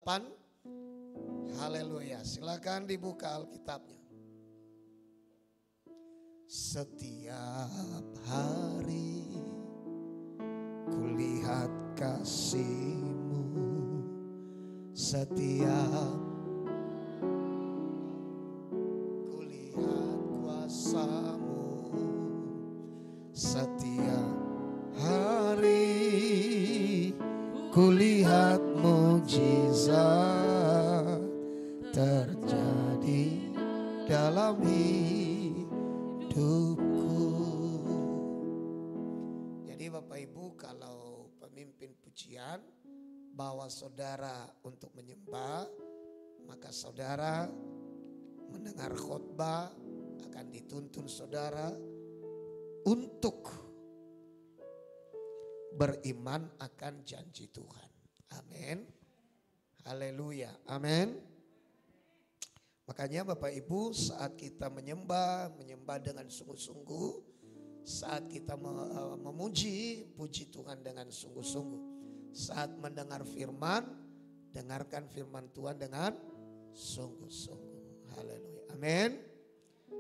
8. Haleluya. Silakan dibuka Alkitabnya. Setiap hari kulihat kasih-Mu, setiap kulihat kuasa-Mu, setiap hari kulihat mujizat terjadi dalam hidupku. Jadi Bapak Ibu, kalau pemimpin pujian bawa saudara untuk menyembah, maka saudara mendengar khotbah akan dituntun saudara untuk beriman akan janji Tuhan. Amin. Haleluya. Amin. Makanya Bapak Ibu, saat kita menyembah dengan sungguh-sungguh, saat kita memuji, puji Tuhan dengan sungguh-sungguh. Saat mendengar firman, dengarkan firman Tuhan dengan sungguh-sungguh. Haleluya. Amin.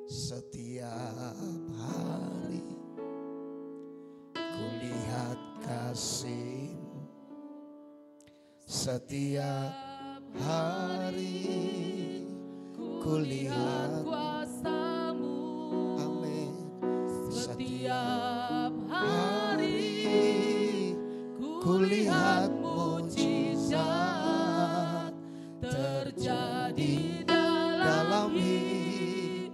Setiap hari kulihat kasih-Mu, setiap hari kulihat kuasa-Mu. Amin. Setiap hari kulihat mujizat terjadi dalam hidupku.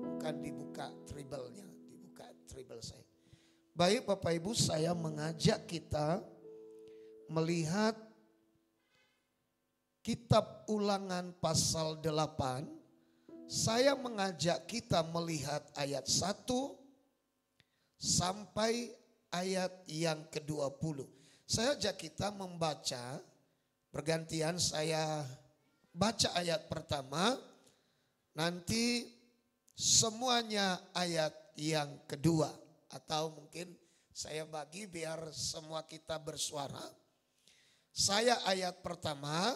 Bukan dibuka tribalnya, dibuka tribal saya. Baik Bapak Ibu, saya mengajak kita melihat Kitab Ulangan pasal 8. Saya mengajak kita melihat ayat 1 sampai ayat yang ke-20. Saya ajak kita membaca, bergantian saya baca ayat pertama, nanti semuanya ayat yang kedua. Atau mungkin saya bagi biar semua kita bersuara. Saya ayat pertama,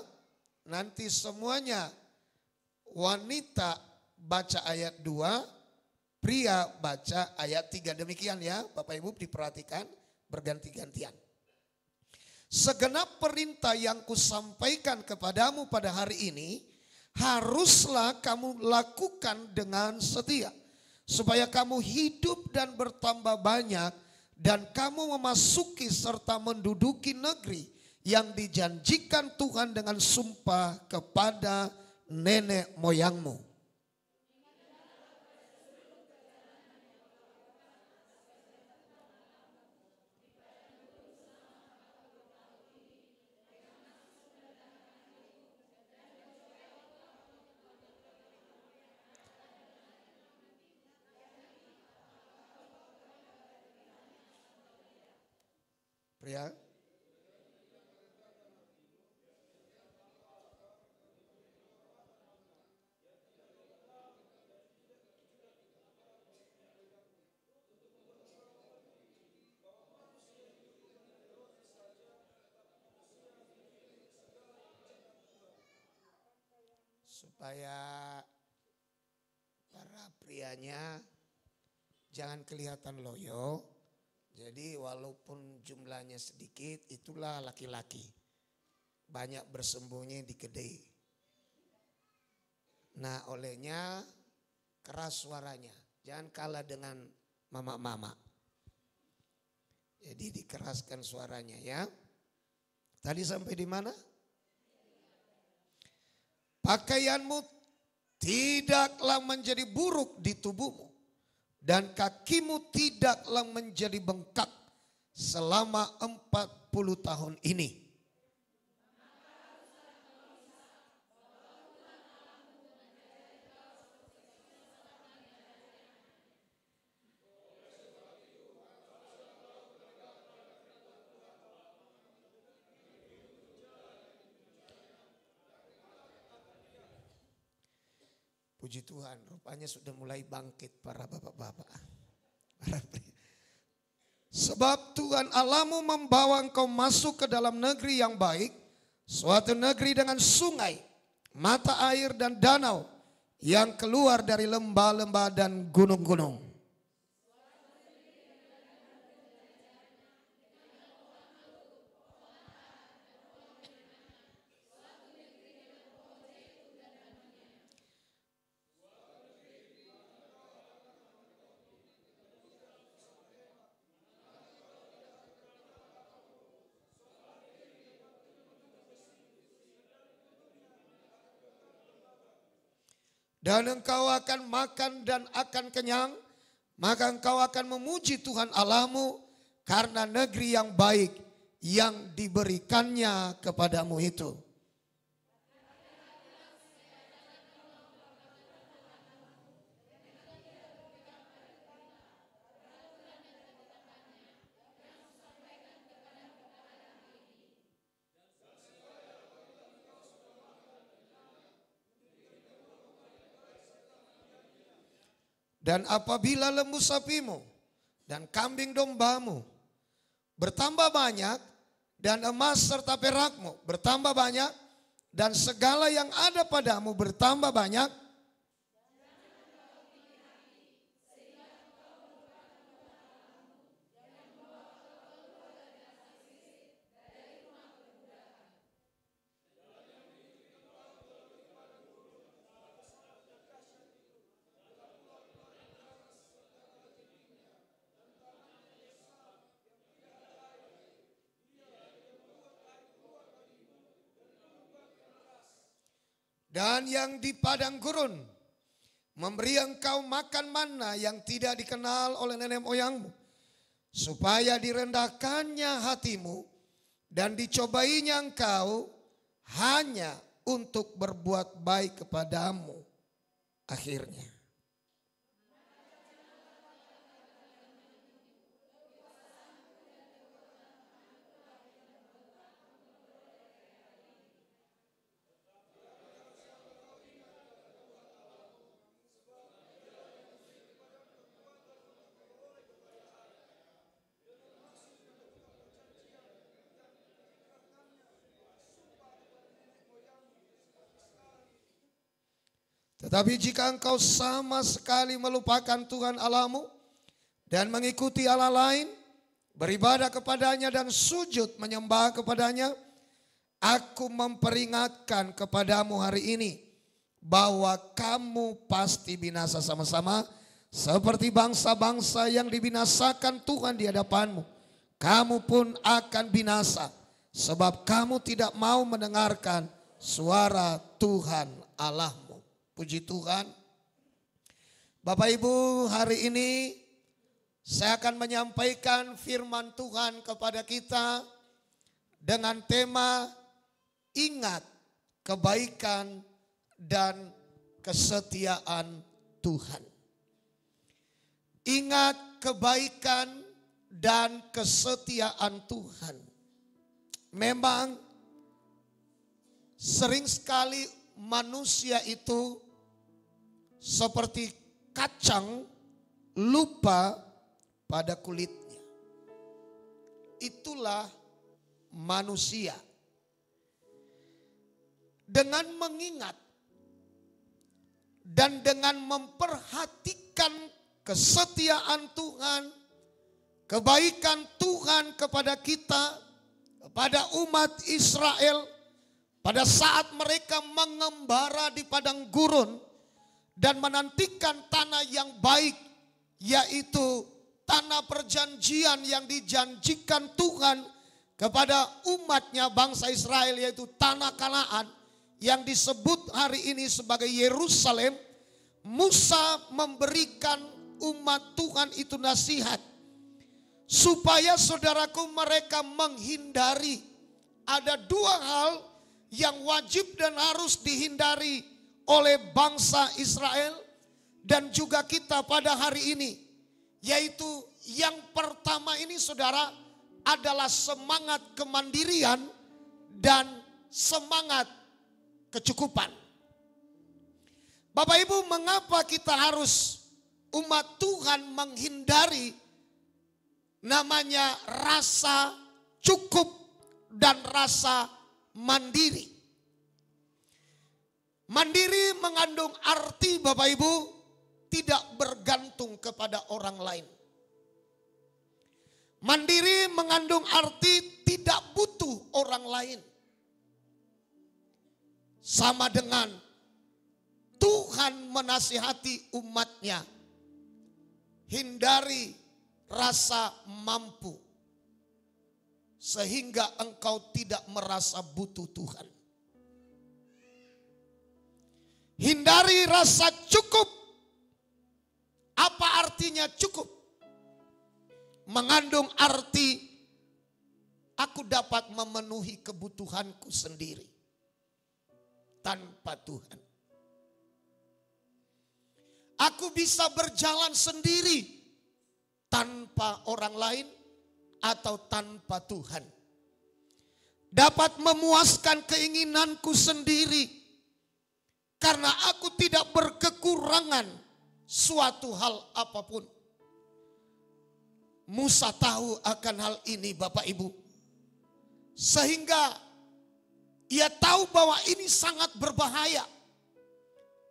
nanti semuanya wanita baca ayat 2, pria baca ayat 3. Demikian ya Bapak Ibu, diperhatikan berganti-gantian. Segenap perintah yang kusampaikan kepadamu pada hari ini haruslah kamu lakukan dengan setia, supaya kamu hidup dan bertambah banyak dan kamu memasuki serta menduduki negeri yang dijanjikan Tuhan dengan sumpah kepada nenek moyangmu. Pria, supaya para prianya jangan kelihatan loyo. Jadi walaupun jumlahnya sedikit, itulah laki-laki. Banyak bersembunyi di kedai. Nah olehnya keras suaranya. Jangan kalah dengan mama-mama. Jadi dikeraskan suaranya ya. Tadi sampai di mana? Pakaianmu tidaklah menjadi buruk di tubuhmu. Dan kakimu tidaklah menjadi bengkak selama 40 tahun ini. Puji Tuhan, rupanya sudah mulai bangkit para bapak-bapak. Sebab Tuhan Allahmu membawa engkau masuk ke dalam negeri yang baik, suatu negeri dengan sungai, mata air dan danau yang keluar dari lembah-lembah dan gunung-gunung. Dan engkau akan makan dan akan kenyang, maka engkau akan memuji Tuhan Allahmu karena negeri yang baik yang diberikannya kepadamu itu. Dan apabila lembu sapimu dan kambing dombamu bertambah banyak, dan emas serta perakmu bertambah banyak, dan segala yang ada padamu bertambah banyak, dan yang di padang gurun memberi engkau makan manna yang tidak dikenal oleh nenek moyangmu, supaya direndahkannya hatimu dan dicobainya engkau hanya untuk berbuat baik kepadamu akhirnya. Tetapi jika engkau sama sekali melupakan Tuhan Allahmu dan mengikuti Allah lain, beribadah kepadanya dan sujud menyembah kepadanya, aku memperingatkan kepadamu hari ini bahwa kamu pasti binasa sama-sama seperti bangsa-bangsa yang dibinasakan Tuhan di hadapanmu. Kamu pun akan binasa sebab kamu tidak mau mendengarkan suara Tuhan Allahmu. Puji Tuhan. Bapak Ibu, hari ini saya akan menyampaikan firman Tuhan kepada kita dengan tema ingat kebaikan dan kesetiaan Tuhan. Ingat kebaikan dan kesetiaan Tuhan. Memang sering sekali manusia itu seperti kacang lupa pada kulitnya. Itulah manusia. Dengan mengingat dan dengan memperhatikan kesetiaan Tuhan, kebaikan Tuhan kepada kita, kepada umat Israel, pada saat mereka mengembara di padang gurun dan menantikan tanah yang baik, yaitu tanah perjanjian yang dijanjikan Tuhan kepada umatnya bangsa Israel, yaitu tanah Kanaan yang disebut hari ini sebagai Yerusalem. Musa memberikan umat Tuhan itu nasihat supaya saudaraku mereka menghindari ada dua hal yang wajib dan harus dihindari oleh bangsa Israel dan juga kita pada hari ini. Yaitu yang pertama ini saudara adalah semangat kemandirian dan semangat kecukupan. Bapak Ibu, mengapa kita harus umat Tuhan menghindari namanya rasa cukup dan rasa mandiri. Mandiri mengandung arti Bapak Ibu tidak bergantung kepada orang lain. Mandiri mengandung arti tidak butuh orang lain. Sama dengan Tuhan menasihati umatnya, hindari rasa mampu sehingga engkau tidak merasa butuh Tuhan. Hindari rasa cukup. Apa artinya cukup? Mengandung arti aku dapat memenuhi kebutuhanku sendiri tanpa Tuhan. Aku bisa berjalan sendiri tanpa orang lain atau tanpa Tuhan. Dapat memuaskan keinginanku sendiri karena aku tidak berkekurangan suatu hal apapun. Musa tahu akan hal ini Bapak Ibu. Sehingga ia tahu bahwa ini sangat berbahaya.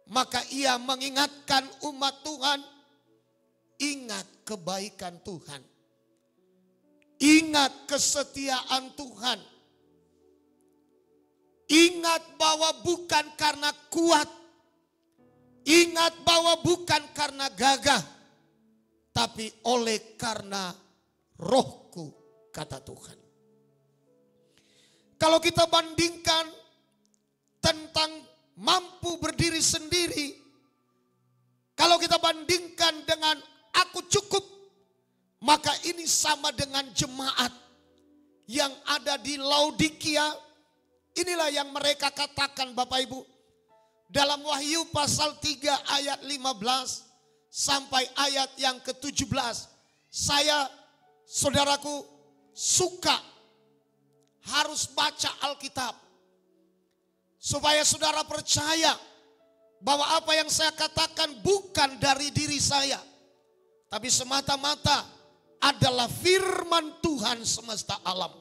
Maka ia mengingatkan umat Tuhan, ingat kebaikan Tuhan. Ingat kesetiaan Tuhan. Ingat bahwa bukan karena kuat. Ingat bahwa bukan karena gagah. Tapi oleh karena rohku, kata Tuhan. Kalau kita bandingkan tentang mampu berdiri sendiri. Kalau kita bandingkan dengan aku cukup. Maka ini sama dengan jemaat yang ada di Laodikia. Inilah yang mereka katakan Bapak Ibu. Dalam Wahyu pasal 3 ayat 15 sampai ayat yang ke-17. Saya, saudaraku, suka harus baca Alkitab. Supaya saudara percaya bahwa apa yang saya katakan bukan dari diri saya. Tapi semata-mata adalah firman Tuhan semesta alam.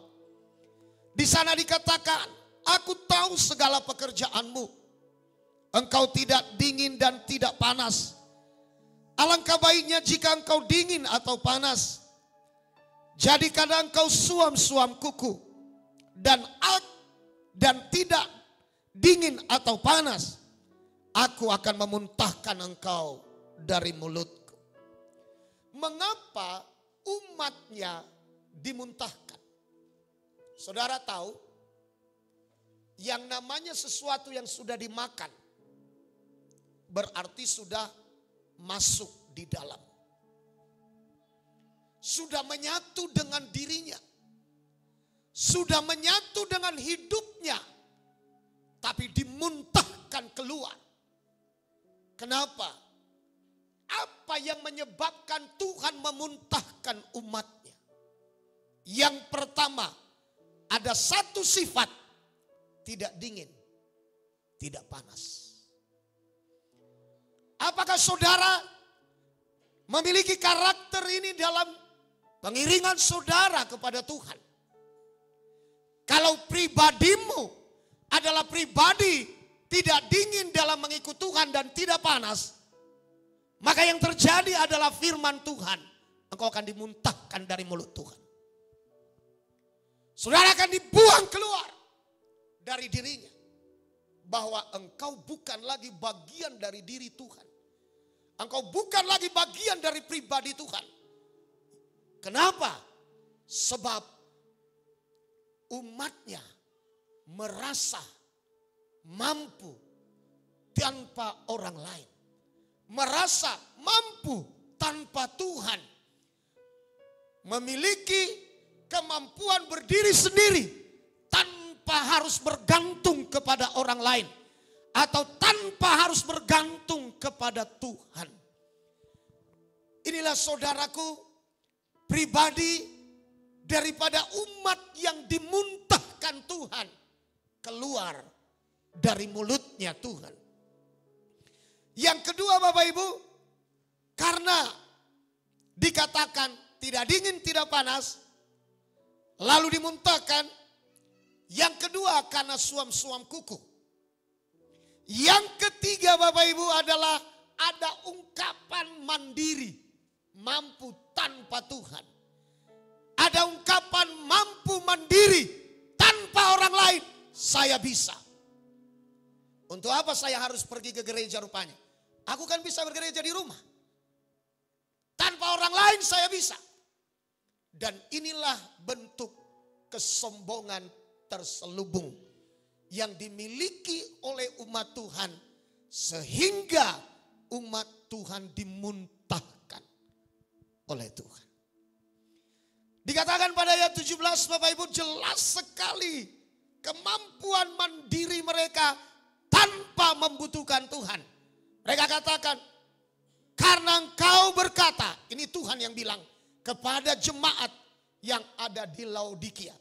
Di sana dikatakan, aku tahu segala pekerjaanmu. Engkau tidak dingin dan tidak panas. Alangkah baiknya jika engkau dingin atau panas. Jadikanlah engkau suam-suam kuku. Dan tidak dingin atau panas. Aku akan memuntahkan engkau dari mulutku. Mengapa umatnya dimuntahkan? Saudara tahu, yang namanya sesuatu yang sudah dimakan, berarti sudah masuk di dalam. Sudah menyatu dengan dirinya. Sudah menyatu dengan hidupnya. Tapi dimuntahkan keluar. Kenapa? Apa yang menyebabkan Tuhan memuntahkan umatnya? Yang pertama, ada satu sifat. Tidak dingin, tidak panas. Apakah saudara memiliki karakter ini dalam pengiringan saudara kepada Tuhan? Kalau pribadimu adalah pribadi tidak dingin dalam mengikut Tuhan dan tidak panas, maka yang terjadi adalah firman Tuhan. Engkau akan dimuntahkan dari mulut Tuhan. Saudara akan dibuang keluar dari dirinya. Bahwa engkau bukan lagi bagian dari diri Tuhan. Engkau bukan lagi bagian dari pribadi Tuhan. Kenapa? Sebab umatnya merasa mampu tanpa orang lain. Merasa mampu tanpa Tuhan. Memiliki kemampuan berdiri sendiri tanpa harus bergantung kepada orang lain. Atau tanpa harus bergantung kepada Tuhan. Inilah saudaraku, pribadi daripada umat yang dimuntahkan Tuhan keluar dari mulutnya Tuhan. Yang kedua Bapak Ibu, karena dikatakan tidak dingin, tidak panas, lalu dimuntahkan. Yang kedua karena suam-suam kuku. Yang ketiga Bapak Ibu adalah ada ungkapan mandiri, mampu tanpa Tuhan. Ada ungkapan mampu mandiri tanpa orang lain, saya bisa. Untuk apa saya harus pergi ke gereja rupanya? Aku kan bisa bergereja di rumah. Tanpa orang lain saya bisa. Dan inilah bentuk kesombongan terselubung yang dimiliki oleh umat Tuhan. Sehingga umat Tuhan dimuntahkan oleh Tuhan. Dikatakan pada ayat 17 Bapak Ibu, jelas sekali kemampuan mandiri mereka tanpa membutuhkan Tuhan. Mereka katakan, karena engkau berkata, ini Tuhan yang bilang kepada jemaat yang ada di Laodikia.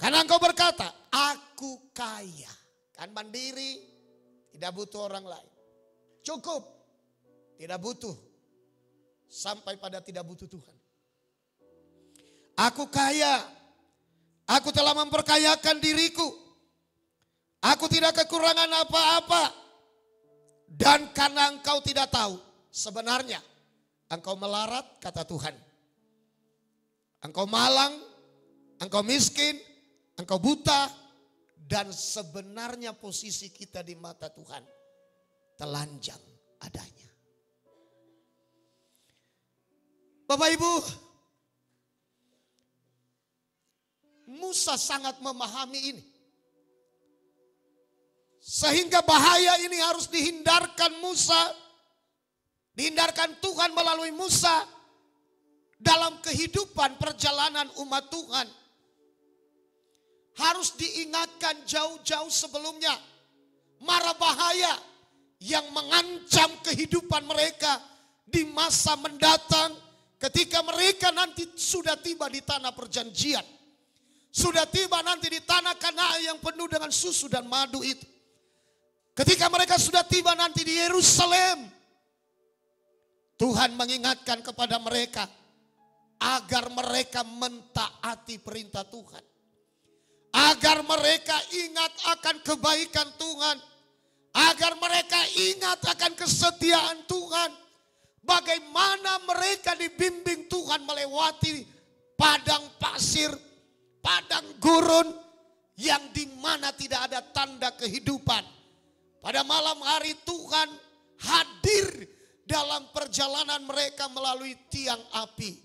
Karena engkau berkata, aku kaya. Kan mandiri, tidak butuh orang lain. Cukup, tidak butuh. Sampai pada tidak butuh Tuhan. Aku kaya, aku telah memperkayakan diriku. Aku tidak kekurangan apa-apa. Dan karena engkau tidak tahu, sebenarnya engkau melarat, kata Tuhan. Engkau malang, engkau miskin, engkau buta. Dan sebenarnya posisi kita di mata Tuhan telanjang adanya. Bapak Ibu, Musa sangat memahami ini. Sehingga bahaya ini harus dihindarkan Musa. Dihindarkan Tuhan melalui Musa dalam kehidupan perjalanan umat Tuhan. Harus diingatkan jauh-jauh sebelumnya. Mara bahaya yang mengancam kehidupan mereka di masa mendatang. Ketika mereka nanti sudah tiba di tanah perjanjian. Sudah tiba nanti di tanah Kanaan yang penuh dengan susu dan madu itu. Ketika mereka sudah tiba nanti di Yerusalem. Tuhan mengingatkan kepada mereka. Agar mereka mentaati perintah Tuhan. Agar mereka ingat akan kebaikan Tuhan. Agar mereka ingat akan kesetiaan Tuhan. Bagaimana mereka dibimbing Tuhan melewati padang pasir, padang gurun yang dimana tidak ada tanda kehidupan. Pada malam hari Tuhan hadir dalam perjalanan mereka melalui tiang api.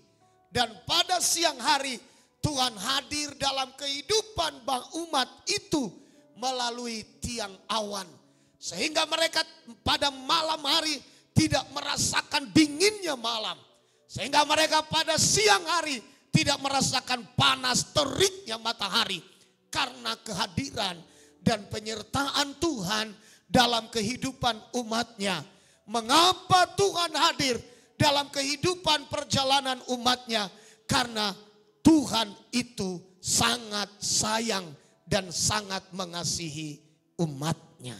Dan pada siang hari Tuhan hadir dalam kehidupan umat itu melalui tiang awan. Sehingga mereka pada malam hari tidak merasakan dinginnya malam. Sehingga mereka pada siang hari tidak merasakan panas teriknya matahari. Karena kehadiran dan penyertaan Tuhan dalam kehidupan umatnya. Mengapa Tuhan hadir dalam kehidupan perjalanan umatnya? Karena Tuhan itu sangat sayang dan sangat mengasihi umatnya.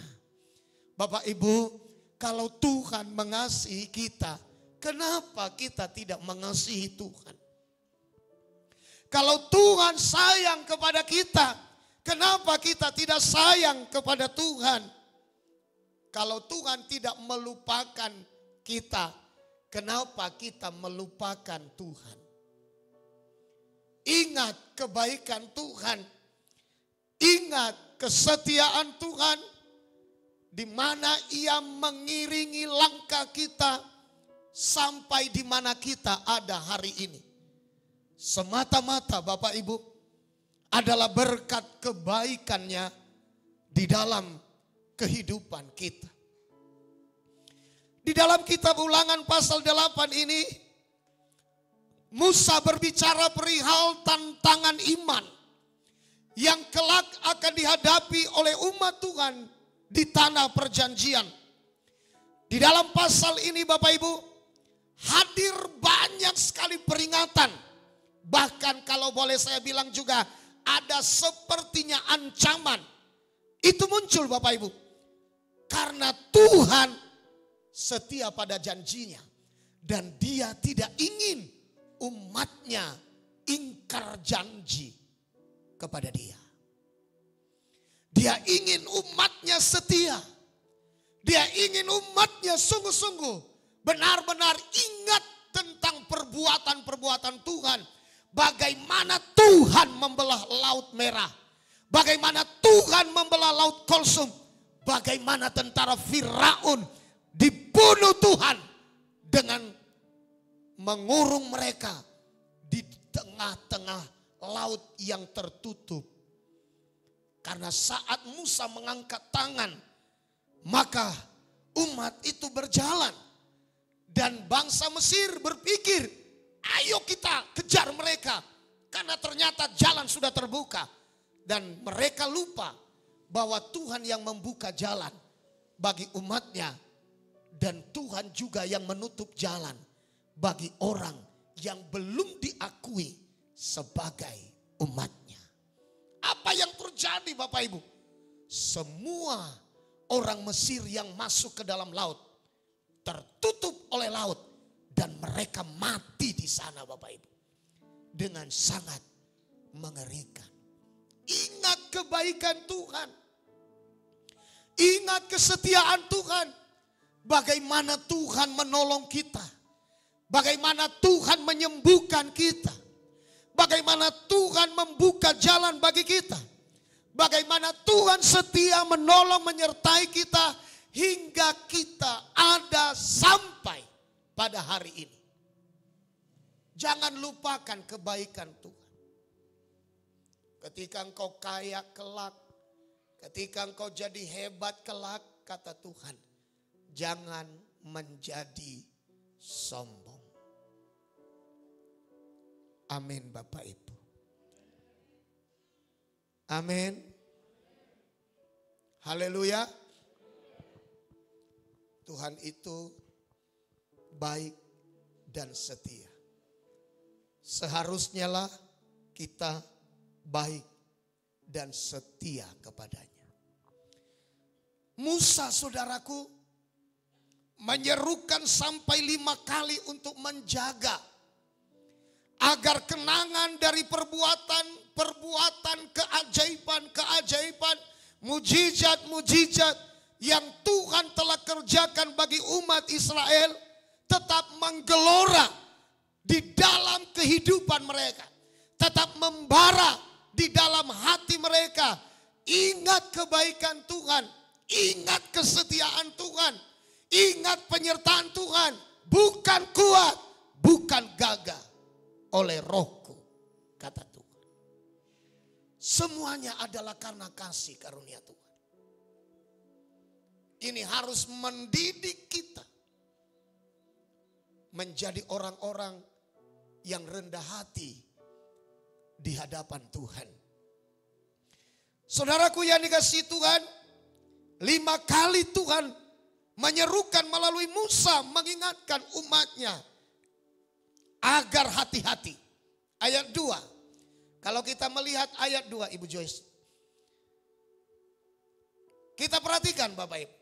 Bapak Ibu, kalau Tuhan mengasihi kita, kenapa kita tidak mengasihi Tuhan? Kalau Tuhan sayang kepada kita, kenapa kita tidak sayang kepada Tuhan? Kalau Tuhan tidak melupakan kita, kenapa kita melupakan Tuhan? Ingat kebaikan Tuhan. Ingat kesetiaan Tuhan. Di mana Ia mengiringi langkah kita sampai di mana kita ada hari ini. Semata-mata Bapak Ibu adalah berkat kebaikannya di dalam kehidupan kita. Di dalam kitab Ulangan pasal 8 ini, Musa berbicara perihal tantangan iman yang kelak akan dihadapi oleh umat Tuhan di tanah perjanjian. Di dalam pasal ini Bapak Ibu, hadir banyak sekali peringatan. Bahkan kalau boleh saya bilang juga ada sepertinya ancaman. Itu muncul Bapak Ibu. Karena Tuhan setia pada janjinya. Dan Dia tidak ingin umatnya ingkar janji kepada dia. Dia ingin umatnya setia. Dia ingin umatnya sungguh-sungguh benar-benar ingat tentang perbuatan-perbuatan Tuhan. Bagaimana Tuhan membelah Laut Merah. Bagaimana Tuhan membelah Laut Kulsum. Bagaimana tentara Firaun dibunuh Tuhan dengan mengurung mereka di tengah-tengah laut yang tertutup. Karena saat Musa mengangkat tangan, maka umat itu berjalan. Dan bangsa Mesir berpikir, ayo kita kejar mereka. Karena ternyata jalan sudah terbuka. Dan mereka lupa bahwa Tuhan yang membuka jalan bagi umatnya. Dan Tuhan juga yang menutup jalan bagi orang yang belum diakui sebagai umatnya. Apa yang terjadi Bapak Ibu? Semua orang Mesir yang masuk ke dalam laut tertutup oleh laut dan mereka mati di sana Bapak Ibu. Dengan sangat mengerikan. Ingat kebaikan Tuhan. Ingat kesetiaan Tuhan. Bagaimana Tuhan menolong kita. Bagaimana Tuhan menyembuhkan kita. Bagaimana Tuhan membuka jalan bagi kita. Bagaimana Tuhan setia menolong menyertai kita hingga kita ada sampai pada hari ini. Jangan lupakan kebaikan Tuhan. Ketika engkau kaya kelak, ketika engkau jadi hebat kelak, kata Tuhan, jangan menjadi sombong. Amin Bapak Ibu. Amin. Haleluya. Tuhan itu baik dan setia. Seharusnya lah kita baik dan setia kepadanya. Musa saudaraku menyerukan sampai 5 kali untuk menjaga agar kenangan dari perbuatan keajaiban, mujizat-mujizat yang Tuhan telah kerjakan bagi umat Israel tetap menggelora di dalam kehidupan mereka. Tetap membara di dalam hati mereka. Ingat kebaikan Tuhan, ingat kesetiaan Tuhan, ingat penyertaan Tuhan. Bukan kuat, bukan gagah. Oleh Rohku, kata Tuhan. Semuanya adalah karena kasih karunia Tuhan. Ini harus mendidik kita menjadi orang-orang yang rendah hati di hadapan Tuhan. Saudaraku yang dikasihi Tuhan, 5 kali Tuhan menyerukan melalui Musa mengingatkan umatnya agar hati-hati. Ayat 2. Kalau kita melihat ayat 2 Ibu Joyce. Kita perhatikan Bapak Ibu.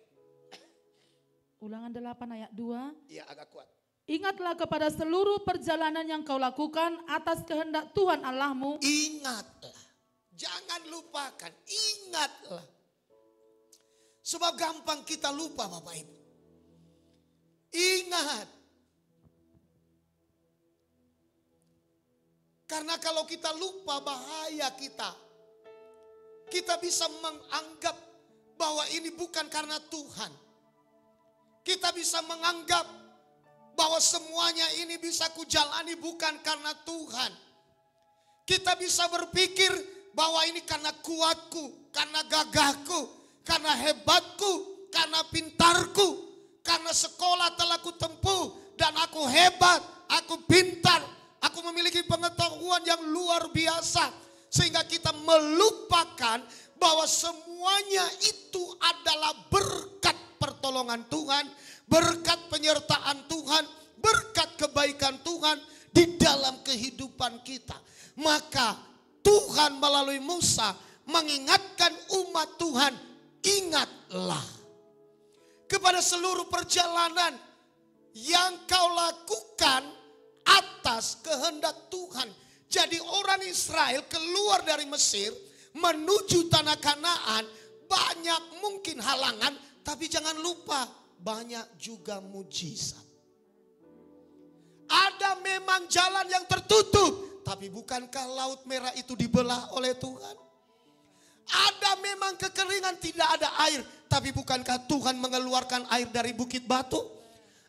Ulangan 8 ayat 2. Iya agak kuat. Ingatlah kepada seluruh perjalanan yang kau lakukan atas kehendak Tuhan Allahmu. Ingatlah. Jangan lupakan. Ingatlah. Sebab gampang kita lupa Bapak Ibu. Ingat. Karena kalau kita lupa bahaya kita. Kita bisa menganggap bahwa ini bukan karena Tuhan. Kita bisa menganggap bahwa semuanya ini bisa kujalani bukan karena Tuhan. Kita bisa berpikir bahwa ini karena kuatku, karena gagahku, karena hebatku, karena pintarku, karena sekolah telah kutempuh dan aku hebat, aku pintar. Aku memiliki pengetahuan yang luar biasa. Sehingga kita melupakan bahwa semuanya itu adalah berkat pertolongan Tuhan. Berkat penyertaan Tuhan. Berkat kebaikan Tuhan di dalam kehidupan kita. Maka Tuhan melalui Musa mengingatkan umat Tuhan. Ingatlah. Kepada seluruh perjalanan yang kau lakukan atas kehendak Tuhan. Jadi orang Israel keluar dari Mesir menuju tanah Kanaan, banyak mungkin halangan, tapi jangan lupa banyak juga mujizat. Ada memang jalan yang tertutup, tapi bukankah Laut Merah itu dibelah oleh Tuhan? Ada memang kekeringan, tidak ada air, tapi bukankah Tuhan mengeluarkan air dari bukit batu?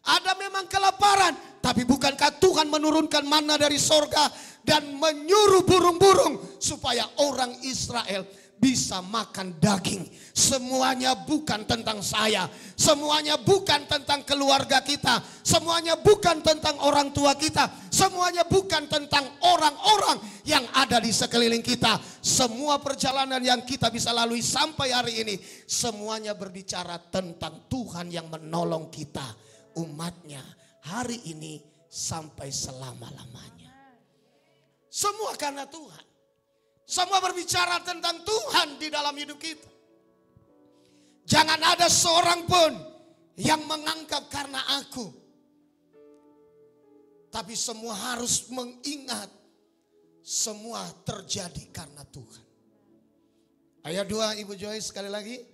Ada memang kelaparan, tapi bukankah Tuhan menurunkan manna dari sorga dan menyuruh burung-burung supaya orang Israel bisa makan daging. Semuanya bukan tentang saya, semuanya bukan tentang keluarga kita, semuanya bukan tentang orang tua kita, semuanya bukan tentang orang-orang yang ada di sekeliling kita. Semua perjalanan yang kita bisa lalui sampai hari ini, semuanya berbicara tentang Tuhan yang menolong kita, umatnya, hari ini sampai selama-lamanya. Semua karena Tuhan. Semua berbicara tentang Tuhan di dalam hidup kita. Jangan ada seorang pun yang menganggap karena aku. Tapi semua harus mengingat semua terjadi karena Tuhan. Ayat 2 Ibu Joyce sekali lagi.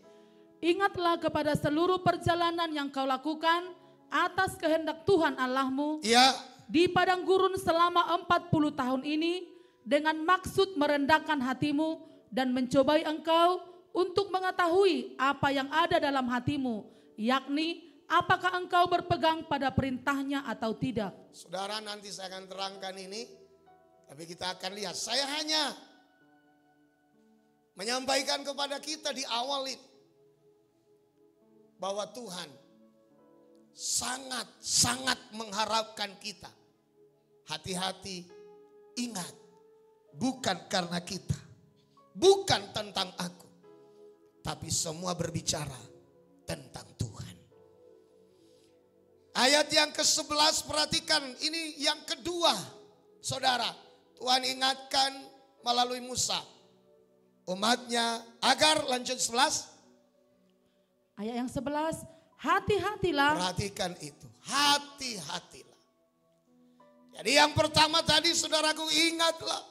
Ingatlah kepada seluruh perjalanan yang kau lakukan atas kehendak Tuhan Allahmu. Ya. Di padang gurun selama 40 tahun ini, dengan maksud merendahkan hatimu dan mencobai engkau untuk mengetahui apa yang ada dalam hatimu, yakni apakah engkau berpegang pada perintahnya atau tidak. Saudara, nanti saya akan terangkan ini, tapi kita akan lihat. Saya hanya menyampaikan kepada kita di awal ini bahwa Tuhan sangat mengharapkan kita. Hati-hati, ingat, bukan karena kita, bukan tentang aku, tapi semua berbicara tentang Tuhan. Ayat yang ke-11, perhatikan, ini yang kedua, saudara. Tuhan ingatkan melalui Musa umatnya agar, lanjut 11. Ayat yang 11, hati-hatilah. Perhatikan itu, hati-hatilah. Jadi yang pertama tadi saudaraku, ingatlah.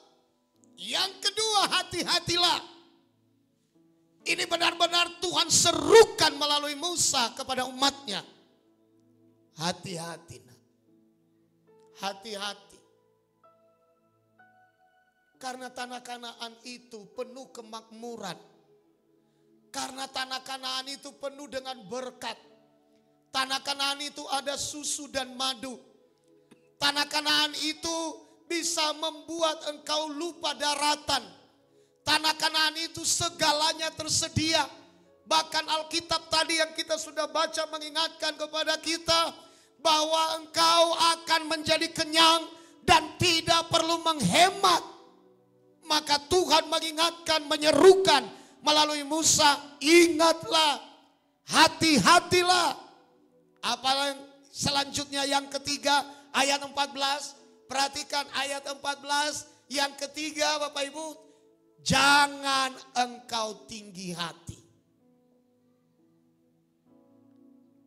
Yang kedua, hati-hatilah. Ini benar-benar Tuhan serukan melalui Musa kepada umatnya. Hati-hati, hati-hati. Karena tanah Kanaan itu penuh kemakmuran. Karena tanah Kanaan itu penuh dengan berkat. Tanah Kanaan itu ada susu dan madu. Tanah Kanaan itu bisa membuat engkau lupa daratan. Tanah Kanaan itu segalanya tersedia. Bahkan Alkitab tadi yang kita sudah baca mengingatkan kepada kita bahwa engkau akan menjadi kenyang dan tidak perlu menghemat. Maka Tuhan mengingatkan, menyerukan melalui Musa, ingatlah, hati-hatilah. Apa yang selanjutnya yang ketiga, ayat 14. Perhatikan ayat 14 yang ketiga, Bapak Ibu. Jangan engkau tinggi hati.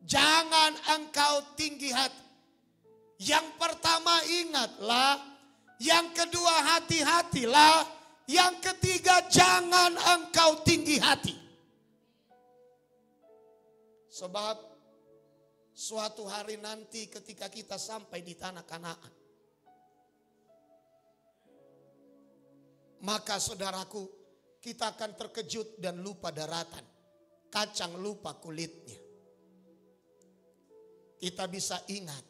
Jangan engkau tinggi hati. Yang pertama ingatlah. Yang kedua hati-hatilah. Yang ketiga jangan engkau tinggi hati. Sebab suatu hari nanti ketika kita sampai di tanah Kanaan, maka saudaraku, kita akan terkejut dan lupa daratan. Kacang lupa kulitnya. Kita bisa ingat,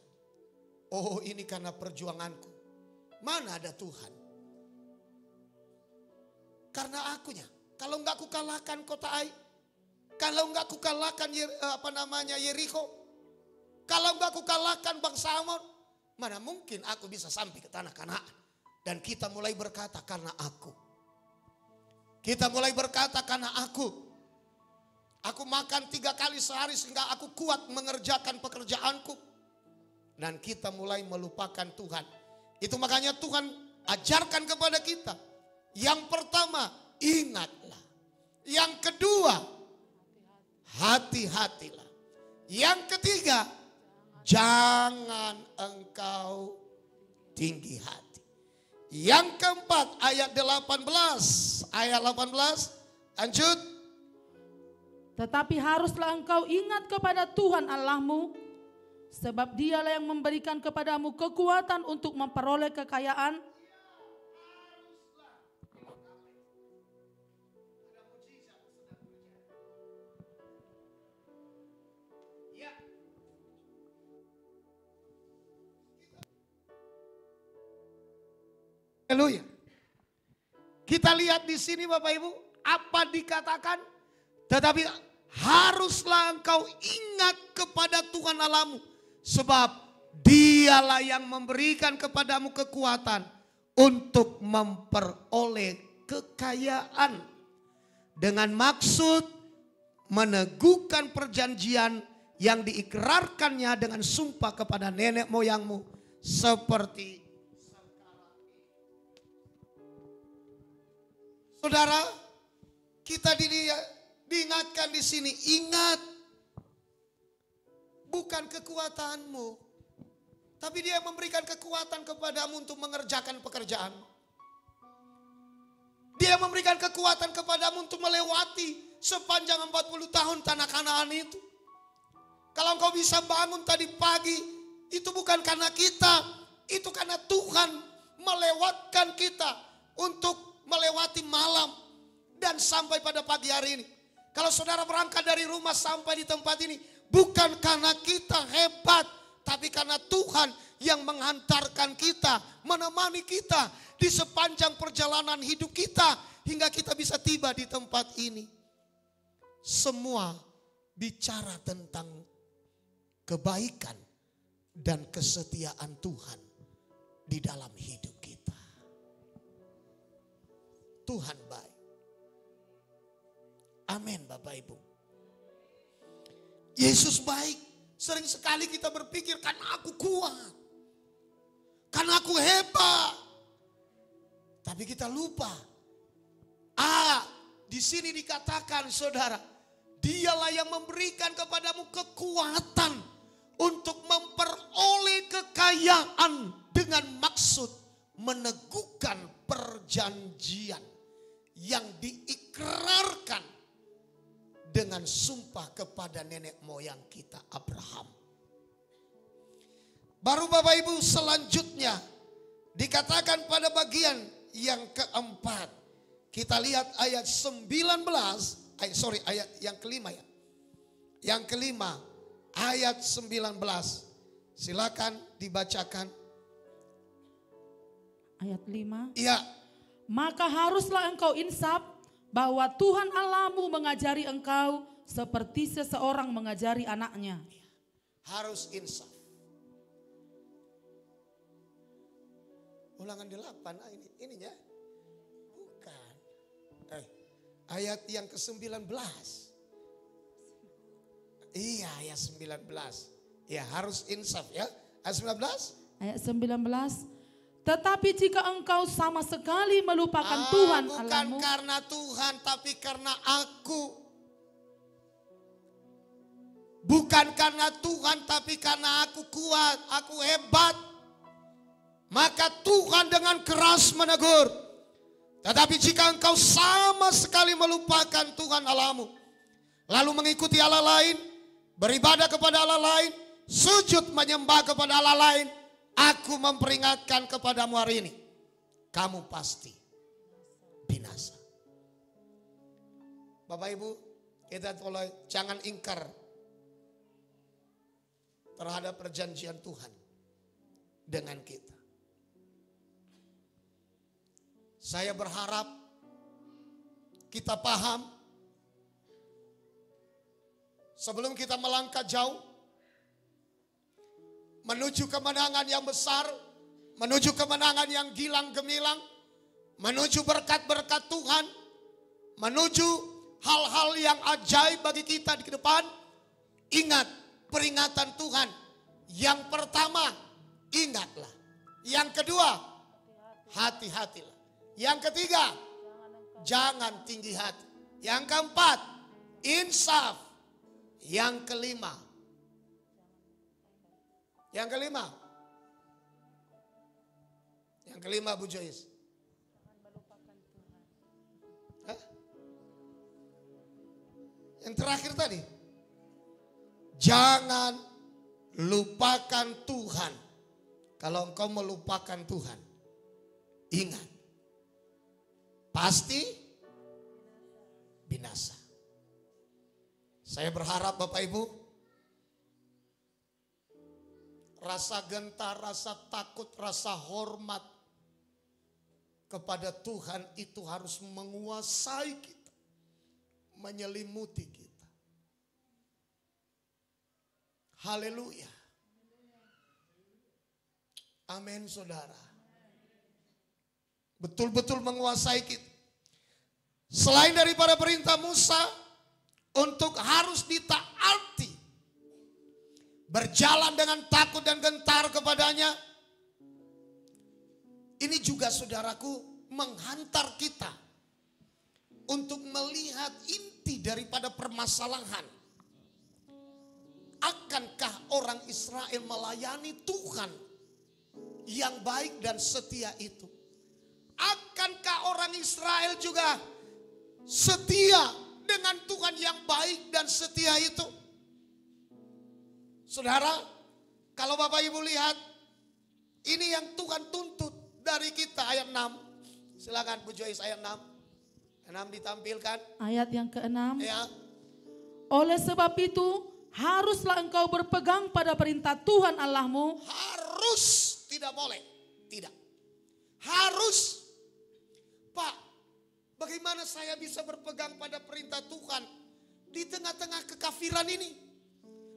oh ini karena perjuanganku. Mana ada Tuhan? Karena akunya. Kalau enggak kukalahkan kota Ai. Kalau enggak kukalahkan Yeriko. Kalau enggak kukalahkan bangsa Amon. Mana mungkin aku bisa sampai ke tanah Kanaan. Dan kita mulai berkata karena aku. Kita mulai berkata karena aku. Aku makan 3 kali sehari sehingga aku kuat mengerjakan pekerjaanku. Dan kita mulai melupakan Tuhan. Itu makanya Tuhan ajarkan kepada kita. Yang pertama, ingatlah. Yang kedua, hati-hatilah. Yang ketiga, jangan engkau tinggi hati. Yang keempat ayat 18. Ayat 18 lanjut. Tetapi haruslah engkau ingat kepada Tuhan Allahmu, sebab Dialah yang memberikan kepadamu kekuatan untuk memperoleh kekayaan. Haleluya. Kita lihat di sini Bapak Ibu, apa dikatakan? Tetapi haruslah engkau ingat kepada Tuhan Allahmu, sebab Dialah yang memberikan kepadamu kekuatan untuk memperoleh kekayaan, dengan maksud meneguhkan perjanjian yang diikrarkannya dengan sumpah kepada nenek moyangmu, seperti saudara, kita diingatkan di sini, ingat bukan kekuatanmu, tapi Dia memberikan kekuatan kepadamu untuk mengerjakan pekerjaan. Dia memberikan kekuatan kepadamu untuk melewati sepanjang 40 tahun tanah Kanaan itu. Kalau engkau bisa bangun tadi pagi, itu bukan karena kita, itu karena Tuhan melewatkan kita untuk melewati malam dan sampai pada pagi hari ini. Kalau saudara berangkat dari rumah sampai di tempat ini, bukan karena kita hebat, tapi karena Tuhan yang menghantarkan kita, menemani kita di sepanjang perjalanan hidup kita hingga kita bisa tiba di tempat ini. Semua bicara tentang kebaikan dan kesetiaan Tuhan di dalam hidup kita. Tuhan baik. Amin Bapak Ibu. Yesus baik. Sering sekali kita berpikir karena aku kuat, karena aku hebat. Tapi kita lupa. Di sini dikatakan saudara, Dialah yang memberikan kepadamu kekuatan untuk memperoleh kekayaan dengan maksud meneguhkan perjanjian yang diikrarkan dengan sumpah kepada nenek moyang kita Abraham. Baru Bapak Ibu selanjutnya dikatakan pada bagian yang keempat. Kita lihat ayat 19, ayat yang kelima ya. Yang kelima ayat 19. Silakan dibacakan. Ayat 5. Iya. Maka haruslah engkau insaf bahwa Tuhan Allahmu mengajari engkau seperti seseorang mengajari anaknya. Harus insaf. Ulangan 8 ininya. Bukan. Ayat yang ke-19. Iya, ayat 19. Ya, harus insaf ya. Ayat 19. Ayat 19. Tetapi jika engkau sama sekali melupakan Tuhan bukan Allahmu. Bukan karena Tuhan, tapi karena aku. Bukan karena Tuhan, tapi karena aku kuat, aku hebat. Maka Tuhan dengan keras menegur. Tetapi jika engkau sama sekali melupakan Tuhan Allahmu, lalu mengikuti Allah lain, beribadah kepada Allah lain, sujud menyembah kepada Allah lain, aku memperingatkan kepadamu hari ini, kamu pasti binasa. Bapak Ibu, kita jangan ingkar terhadap perjanjian Tuhan dengan kita. Saya berharap kita paham sebelum kita melangkah jauh menuju kemenangan yang besar, menuju kemenangan yang gilang gemilang, menuju berkat-berkat Tuhan, menuju hal-hal yang ajaib bagi kita di depan. Ingat peringatan Tuhan. Yang pertama, ingatlah. Yang kedua, hati-hatilah. Yang ketiga, jangan tinggi hati. Yang keempat, insaf. Yang kelima, Yang kelima Bu Joyce. Hah? Yang terakhir tadi. Jangan lupakan Tuhan. Kalau engkau melupakan Tuhan, ingat, pasti binasa. Saya berharap Bapak Ibu, rasa gentar, rasa takut, rasa hormat kepada Tuhan itu harus menguasai kita, menyelimuti kita. Haleluya. Amin saudara. Betul-betul menguasai kita. Selain daripada perintah Musa untuk harus ditaati, berjalan dengan takut dan gentar kepadanya, ini juga saudaraku menghantar kita untuk melihat inti daripada permasalahan. Akankah orang Israel melayani Tuhan yang baik dan setia itu? Akankah orang Israel juga setia dengan Tuhan yang baik dan setia itu? Saudara, kalau Bapak Ibu lihat, ini yang Tuhan tuntut dari kita ayat 6. Silakan Bu Joyce ayat 6. 6 ditampilkan. Ayat yang ke-6. Ya. Oleh sebab itu, haruslah engkau berpegang pada perintah Tuhan Allahmu. Harus, tidak boleh. Tidak. Harus. Pak, bagaimana saya bisa berpegang pada perintah Tuhan di tengah-tengah kekafiran ini?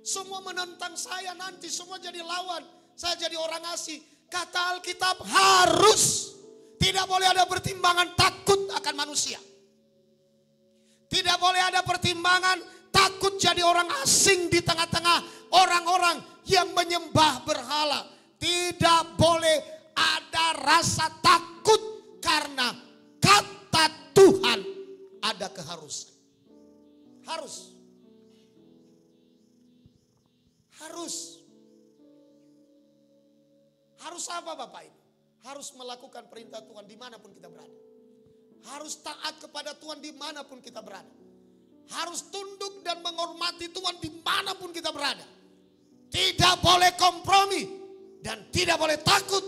Semua menentang saya, nanti semua jadi lawan. Saya jadi orang asing. Kata Alkitab harus. Tidak boleh ada pertimbangan takut akan manusia. Tidak boleh ada pertimbangan takut jadi orang asing di tengah-tengah orang-orang yang menyembah berhala. Tidak boleh ada rasa takut karena kata Tuhan ada keharusan. Harus. Harus. Harus apa Bapak Ibu? Harus melakukan perintah Tuhan dimanapun kita berada. Harus taat kepada Tuhan dimanapun kita berada. Harus tunduk dan menghormati Tuhan dimanapun kita berada. Tidak boleh kompromi dan tidak boleh takut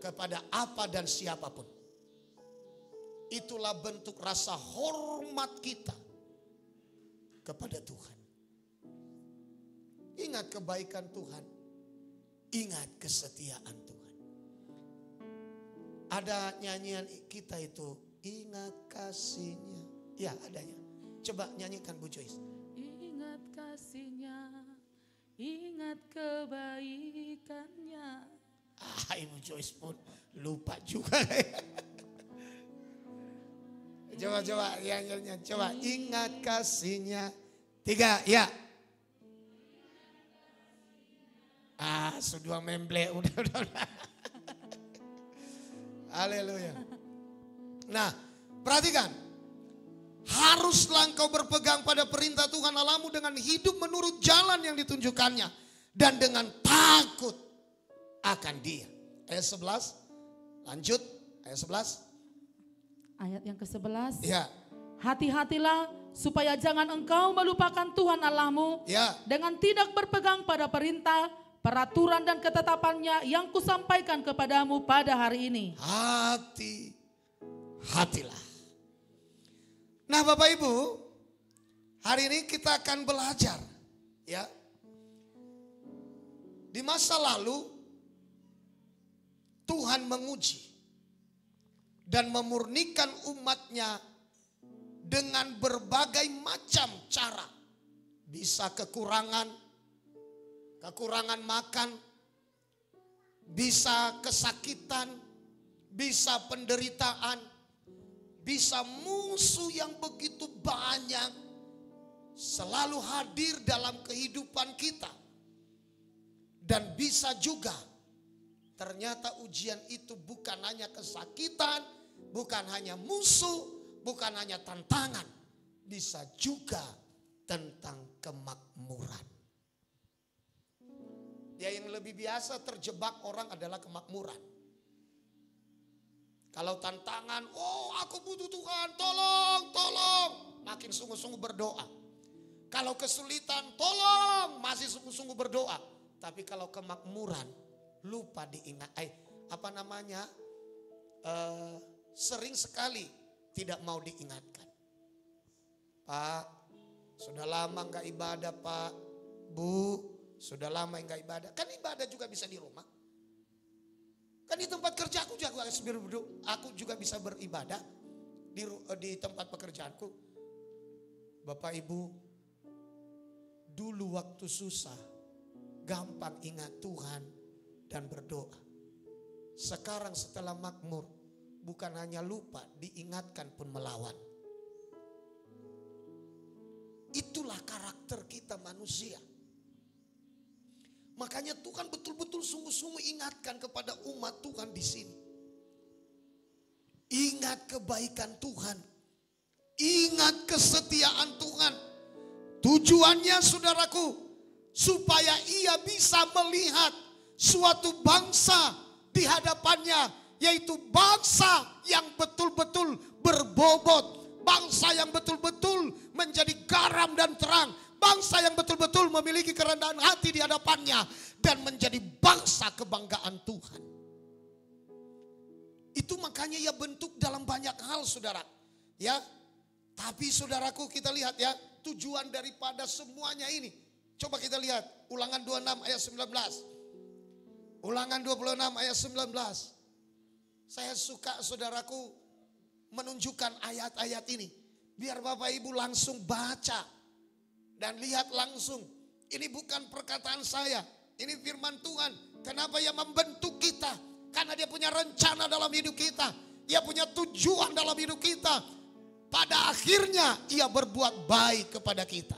kepada apa dan siapapun. Itulah bentuk rasa hormat kita kepada Tuhan. Ingat kebaikan Tuhan. Ingat kesetiaan Tuhan. Ada nyanyian kita itu, ingat kasihnya. Ya adanya. Coba nyanyikan Bu Joyce. Ingat kasihnya, ingat kebaikannya. Ibu Joyce pun lupa juga. Coba yang coba ingat kasihnya. 3 ya. Sudah memble udah. Haleluya. Nah, perhatikan. Haruslah engkau berpegang pada perintah Tuhan Allahmu dengan hidup menurut jalan yang ditunjukkannya dan dengan takut akan Dia. Ayat 11. Lanjut, ayat 11. Ayat yang ke-11. Ya. Hati-hatilah supaya jangan engkau melupakan Tuhan Allahmu Ya. dengan tidak berpegang pada perintah, peraturan dan ketetapannya yang kusampaikan kepadamu pada hari ini. Hatilah. Nah Bapak Ibu, hari ini kita akan belajar ya. Di masa lalu Tuhan menguji dan memurnikan umatnya dengan berbagai macam cara. Bisa kekurangan makan, bisa kesakitan, bisa penderitaan, bisa musuh yang begitu banyak selalu hadir dalam kehidupan kita. Dan bisa juga ternyata ujian itu bukan hanya kesakitan, bukan hanya musuh, bukan hanya tantangan, bisa juga tentang kemakmuran. Ya, yang lebih biasa terjebak orang adalah kemakmuran. Kalau tantangan, oh aku butuh Tuhan, tolong, tolong. Makin sungguh-sungguh berdoa. Kalau kesulitan, tolong, masih sungguh-sungguh berdoa. Tapi kalau kemakmuran, lupa diingat. Sering sekali tidak mau diingatkan. Pak, sudah lama enggak ibadah Pak. Bu, sudah lama enggak ibadah. Kan ibadah juga bisa di rumah. Kan di tempat kerja aku juga bisa beribadah di tempat pekerjaanku. Bapak Ibu, dulu waktu susah, gampang ingat Tuhan dan berdoa. Sekarang setelah makmur, bukan hanya lupa, diingatkan pun melawan. Itulah karakter kita manusia. Makanya Tuhan betul-betul sungguh-sungguh ingatkan kepada umat Tuhan di sini. Ingat kebaikan Tuhan. Ingat kesetiaan Tuhan. Tujuannya saudaraku, supaya ia bisa melihat suatu bangsa di hadapannya, yaitu bangsa yang betul-betul berbobot. Bangsa yang betul-betul menjadi garam dan terang. Bangsa yang betul-betul memiliki kerendahan hati di hadapannya. Dan menjadi bangsa kebanggaan Tuhan. Itu makanya ia bentuk dalam banyak hal saudara. Ya, tapi saudaraku kita lihat ya, tujuan daripada semuanya ini. Coba kita lihat Ulangan 26 ayat 19. Ulangan 26 ayat 19. Saya suka saudaraku menunjukkan ayat-ayat ini. Biar Bapak Ibu langsung baca dan lihat langsung. Ini bukan perkataan saya, ini firman Tuhan. Kenapa ia membentuk kita? Karena dia punya rencana dalam hidup kita. Ia punya tujuan dalam hidup kita. Pada akhirnya ia berbuat baik kepada kita.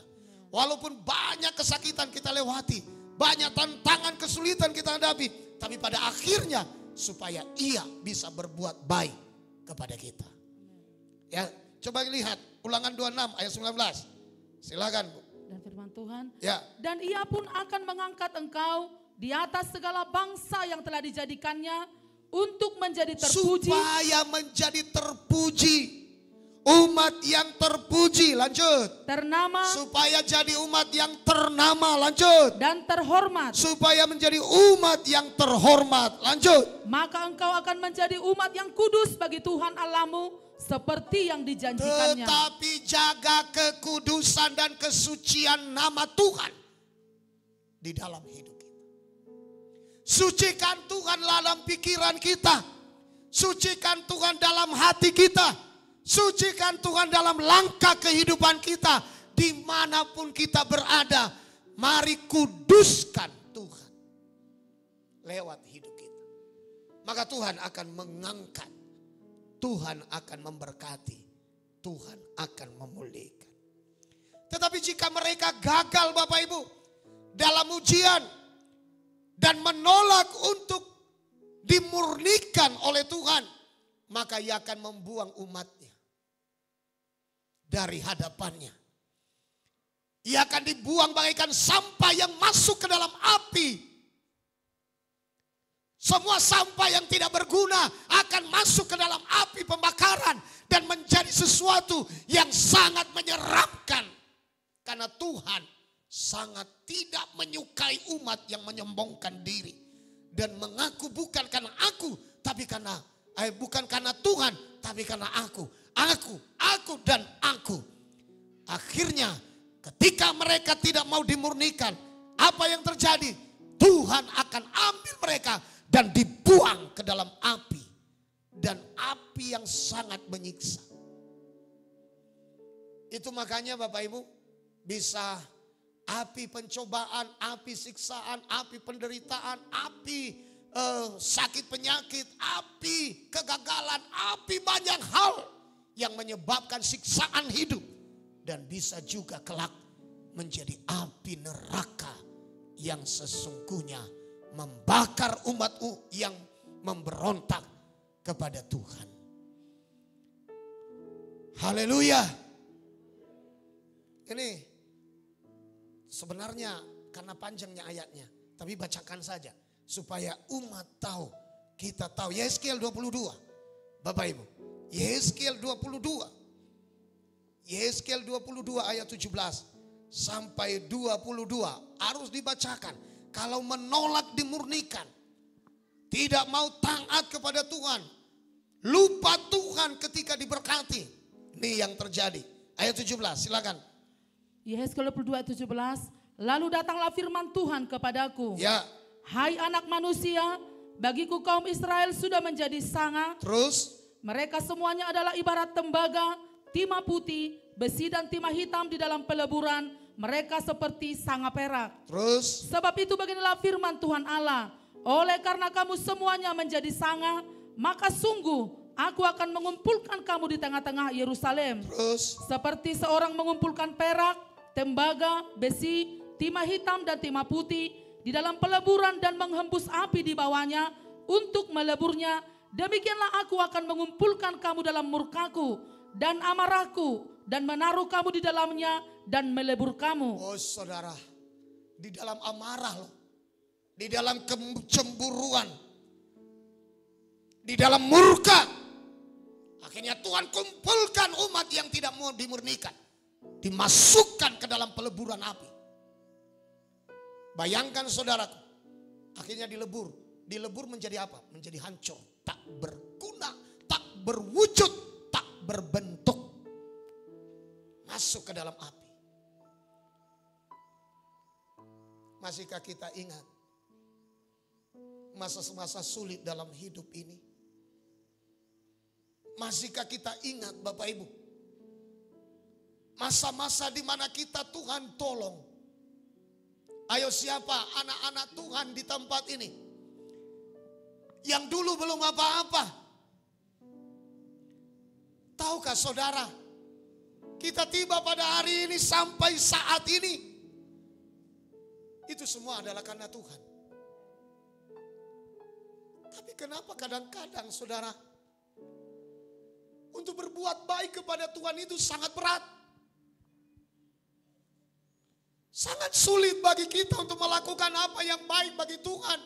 Walaupun banyak kesakitan kita lewati, banyak tantangan kesulitan kita hadapi, tapi pada akhirnya supaya ia bisa berbuat baik kepada kita. Ya, coba lihat Ulangan 26 ayat 19. Silakan Bu. Dan firman Tuhan. Ya. Dan ia pun akan mengangkat engkau di atas segala bangsa yang telah dijadikannya untuk menjadi terpuji. Supaya menjadi terpuji. Umat yang terpuji, lanjut. Ternama. Supaya jadi umat yang ternama, lanjut. Dan terhormat. Supaya menjadi umat yang terhormat, lanjut. Maka engkau akan menjadi umat yang kudus bagi Tuhan Allahmu seperti yang dijanjikannya. Tetapi jaga kekudusan dan kesucian nama Tuhan di dalam hidup kita. Sucikan Tuhan dalam pikiran kita. Sucikan Tuhan dalam hati kita. Sucikan Tuhan dalam langkah kehidupan kita. Dimanapun kita berada. Mari kuduskan Tuhan lewat hidup kita. Maka Tuhan akan mengangkat. Tuhan akan memberkati. Tuhan akan memulihkan. Tetapi jika mereka gagal Bapak Ibu dalam ujian dan menolak untuk dimurnikan oleh Tuhan, maka ia akan membuang umatnya dari hadapannya. Ia akan dibuang bagaikan sampah yang masuk ke dalam api. Semua sampah yang tidak berguna akan masuk ke dalam api pembakaran dan menjadi sesuatu yang sangat menyeramkan. Karena Tuhan sangat tidak menyukai umat yang menyombongkan diri dan mengaku bukan karena aku, tapi bukan karena Tuhan, tapi karena aku dan aku. Akhirnya ketika mereka tidak mau dimurnikan, apa yang terjadi? Tuhan akan ambil mereka dan dibuang ke dalam api. Dan api yang sangat menyiksa. Itu makanya Bapak Ibu bisa api pencobaan, api siksaan, api penderitaan, api sakit penyakit, api kegagalan, api banyak hal yang menyebabkan siksaan hidup. Dan bisa juga kelak menjadi api neraka yang sesungguhnya membakar umat yang memberontak kepada Tuhan. Haleluya. Ini sebenarnya karena panjangnya ayatnya, tapi bacakan saja supaya umat tahu, kita tahu. Yeskiel 22. Bapak Ibu, Yehezkiel 22. Yehezkiel 22 ayat 17 sampai 22 harus dibacakan. Kalau menolak dimurnikan, tidak mau taat kepada Tuhan, lupa Tuhan ketika diberkati. Ini yang terjadi. Ayat 17, silakan. Yehezkiel 22 ayat 17. Lalu datanglah firman Tuhan kepadaku. Ya. Hai anak manusia, bagiku kaum Israel sudah menjadi sanga. Terus? Mereka semuanya adalah ibarat tembaga, timah putih, besi dan timah hitam di dalam peleburan. Mereka seperti sanga perak. Terus? Sebab itu beginilah firman Tuhan Allah. Oleh karena kamu semuanya menjadi sanga, maka sungguh aku akan mengumpulkan kamu di tengah-tengah Yerusalem. Terus? Seperti seorang mengumpulkan perak, tembaga, besi, timah hitam dan timah putih di dalam peleburan dan menghembus api di bawahnya untuk meleburnya. Demikianlah aku akan mengumpulkan kamu dalam murkaku dan amarahku dan menaruh kamu di dalamnya dan melebur kamu. Oh saudara, di dalam amarah loh, di dalam kecemburuan, di dalam murka, akhirnya Tuhan kumpulkan umat yang tidak mau dimurnikan, dimasukkan ke dalam peleburan api. Bayangkan saudaraku, akhirnya dilebur menjadi apa? Menjadi hancur, tak berguna, tak berwujud, tak berbentuk. Masuk ke dalam api. Masihkah kita ingat masa-masa sulit dalam hidup ini? Masihkah kita ingat Bapak Ibu, masa-masa di mana kita Tuhan tolong? Ayo siapa anak-anak Tuhan di tempat ini yang dulu belum apa-apa? Tahukah saudara, kita tiba pada hari ini sampai saat ini, itu semua adalah karena Tuhan. Tapi kenapa kadang-kadang saudara, untuk berbuat baik kepada Tuhan itu sangat berat. Sangat sulit bagi kita untuk melakukan apa yang baik bagi Tuhan.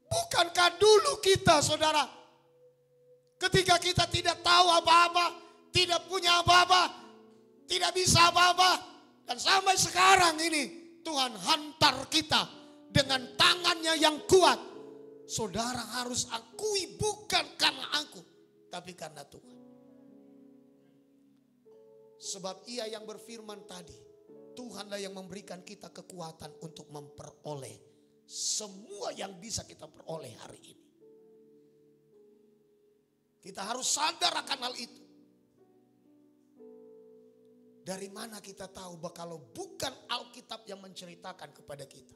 Bukankah dulu kita saudara, ketika kita tidak tahu apa-apa, tidak punya apa-apa, tidak bisa apa-apa, dan sampai sekarang ini Tuhan hantar kita dengan tangannya yang kuat. Saudara harus akui, bukan karena aku, tapi karena Tuhan. Sebab Ia yang berfirman tadi, Tuhanlah yang memberikan kita kekuatan untuk memperoleh semua yang bisa kita peroleh hari ini. Kita harus sadar akan hal itu. Dari mana kita tahu bahwa kalau bukan Alkitab yang menceritakan kepada kita,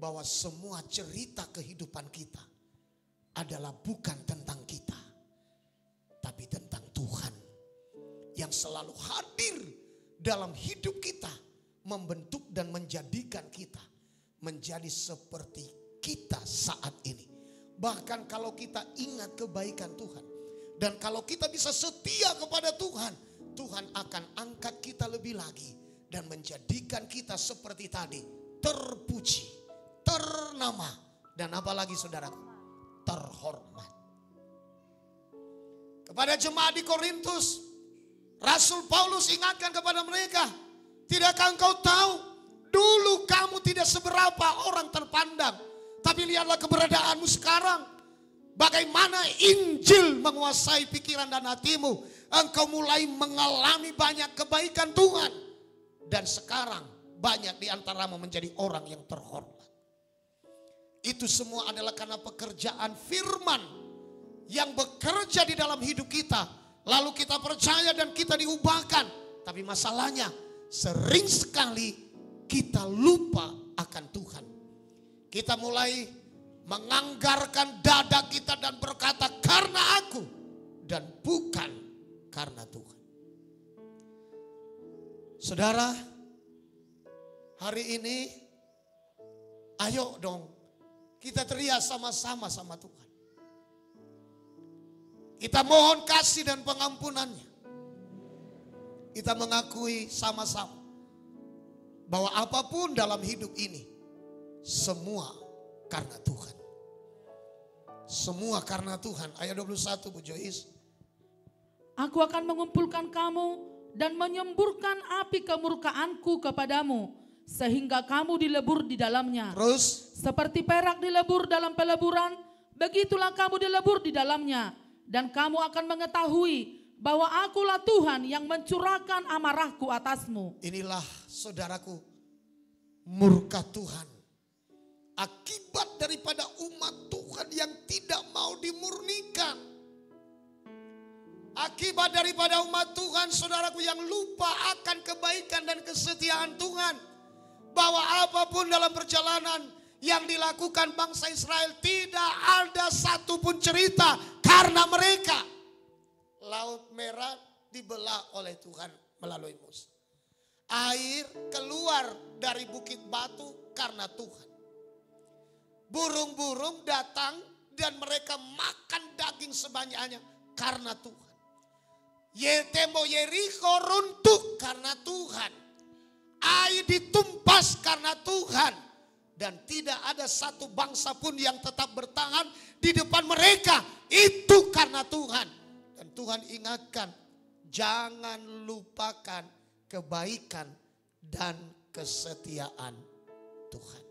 bahwa semua cerita kehidupan kita adalah bukan tentang kita, tapi tentang Tuhan yang selalu hadir dalam hidup kita, membentuk dan menjadikan kita menjadi seperti kita saat ini. Bahkan kalau kita ingat kebaikan Tuhan, dan kalau kita bisa setia kepada Tuhan, Tuhan akan angkat kita lebih lagi dan menjadikan kita seperti tadi, terpuji, ternama, dan apalagi saudaraku, terhormat. Kepada jemaat di Korintus, Rasul Paulus ingatkan kepada mereka, tidakkah engkau tahu dulu kamu tidak seberapa orang terpandang, tapi lihatlah keberadaanmu sekarang. Bagaimana Injil menguasai pikiran dan hatimu. Engkau mulai mengalami banyak kebaikan Tuhan. Dan sekarang banyak di antaramu menjadi orang yang terhormat. Itu semua adalah karena pekerjaan firman yang bekerja di dalam hidup kita. Lalu kita percaya dan kita diubahkan. Tapi masalahnya sering sekali kita lupa akan Tuhan. Kita mulai menganggarkan dada kita dan berkata karena aku dan bukan karena Tuhan. Saudara, hari ini ayo dong kita teriak sama-sama sama Tuhan. Kita mohon kasih dan pengampunannya. Kita mengakui sama-sama bahwa apapun dalam hidup ini semua karena Tuhan. Semua karena Tuhan. Ayat 21 Bu Joyce. Aku akan mengumpulkan kamu dan menyemburkan api kemurkaanku kepadamu, sehingga kamu dilebur di dalamnya. Terus. Seperti perak dilebur dalam peleburan, begitulah kamu dilebur di dalamnya. Dan kamu akan mengetahui bahwa akulah Tuhan yang mencurahkan amarahku atasmu. Inilah saudaraku, murka Tuhan. Akibat daripada umat Tuhan yang tidak mau dimurnikan. Akibat daripada umat Tuhan, saudaraku, yang lupa akan kebaikan dan kesetiaan Tuhan. Bahwa apapun dalam perjalanan yang dilakukan bangsa Israel, tidak ada satupun cerita karena mereka. Laut Merah dibelah oleh Tuhan melalui Musa. Air keluar dari bukit batu karena Tuhan. Burung-burung datang dan mereka makan daging sebanyak-banyaknya karena Tuhan. Tembok Yeriko runtuh karena Tuhan. Air ditumpas karena Tuhan. Dan tidak ada satu bangsa pun yang tetap bertahan di depan mereka. Itu karena Tuhan. Dan Tuhan ingatkan, jangan lupakan kebaikan dan kesetiaan Tuhan.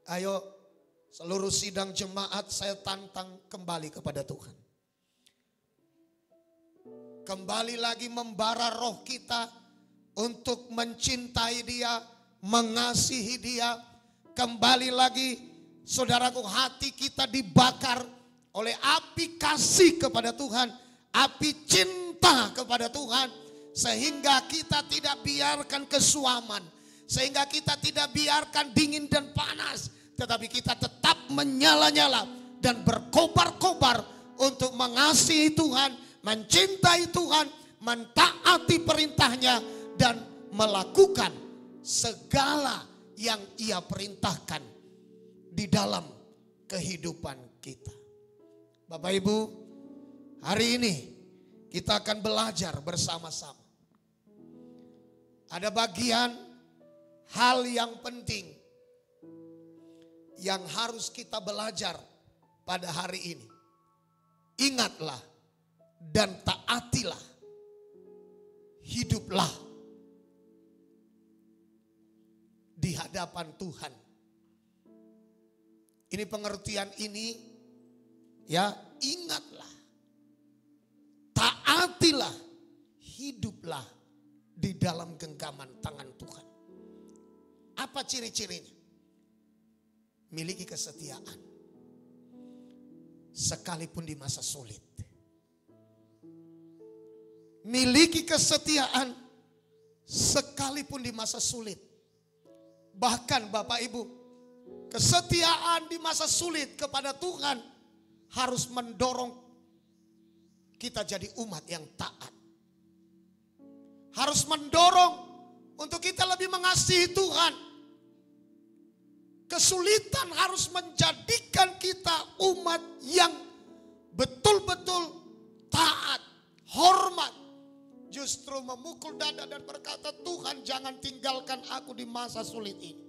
Ayo seluruh sidang jemaat, saya tantang kembali kepada Tuhan. Kembali lagi membara roh kita untuk mencintai Dia, mengasihi Dia. Kembali lagi saudaraku, hati kita dibakar oleh api kasih kepada Tuhan, api cinta kepada Tuhan, sehingga kita tidak biarkan kesuaman, sehingga kita tidak biarkan dingin dan panas, tetapi kita tetap menyala-nyala dan berkobar-kobar untuk mengasihi Tuhan, mencintai Tuhan, mentaati perintahnya, dan melakukan segala yang Ia perintahkan di dalam kehidupan kita. Bapak Ibu, hari ini kita akan belajar bersama-sama. Ada bagian hal yang penting yang harus kita belajar pada hari ini. Ingatlah dan taatilah, hiduplah di hadapan Tuhan. Ini pengertian ini, ya, ingatlah, taatilah, hiduplah di dalam genggaman tangan Tuhan. Apa ciri-cirinya? Miliki kesetiaan sekalipun di masa sulit. Miliki kesetiaan sekalipun di masa sulit. Bahkan Bapak Ibu, kesetiaan di masa sulit kepada Tuhan harus mendorong kita jadi umat yang taat. Harus mendorong untuk kita lebih mengasihi Tuhan. Kesulitan harus menjadikan kita umat yang betul-betul taat, hormat. Justru memukul dada dan berkata, Tuhan jangan tinggalkan aku di masa sulit ini.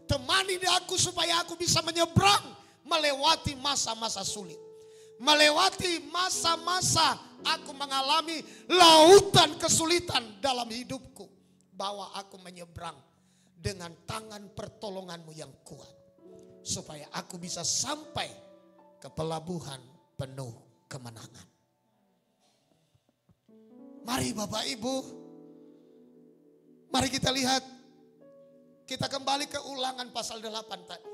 Temani aku supaya aku bisa menyeberang melewati masa-masa sulit. Melewati masa-masa aku mengalami lautan kesulitan dalam hidupku. Bahwa aku menyeberang dengan tangan pertolonganmu yang kuat. Supaya aku bisa sampai ke pelabuhan penuh kemenangan. Mari Bapak Ibu, mari kita lihat. Kita kembali ke Ulangan pasal 8 tadi.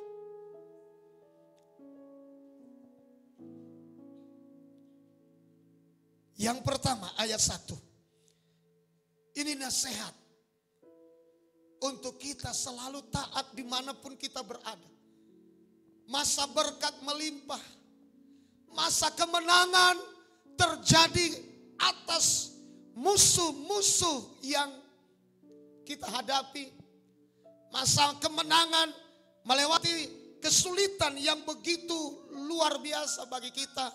Yang pertama ayat 1. Ini nasihat untuk kita selalu taat dimanapun kita berada. Masa berkat melimpah, masa kemenangan terjadi atas musuh-musuh yang kita hadapi. Masa kemenangan melewati kesulitan yang begitu luar biasa bagi kita.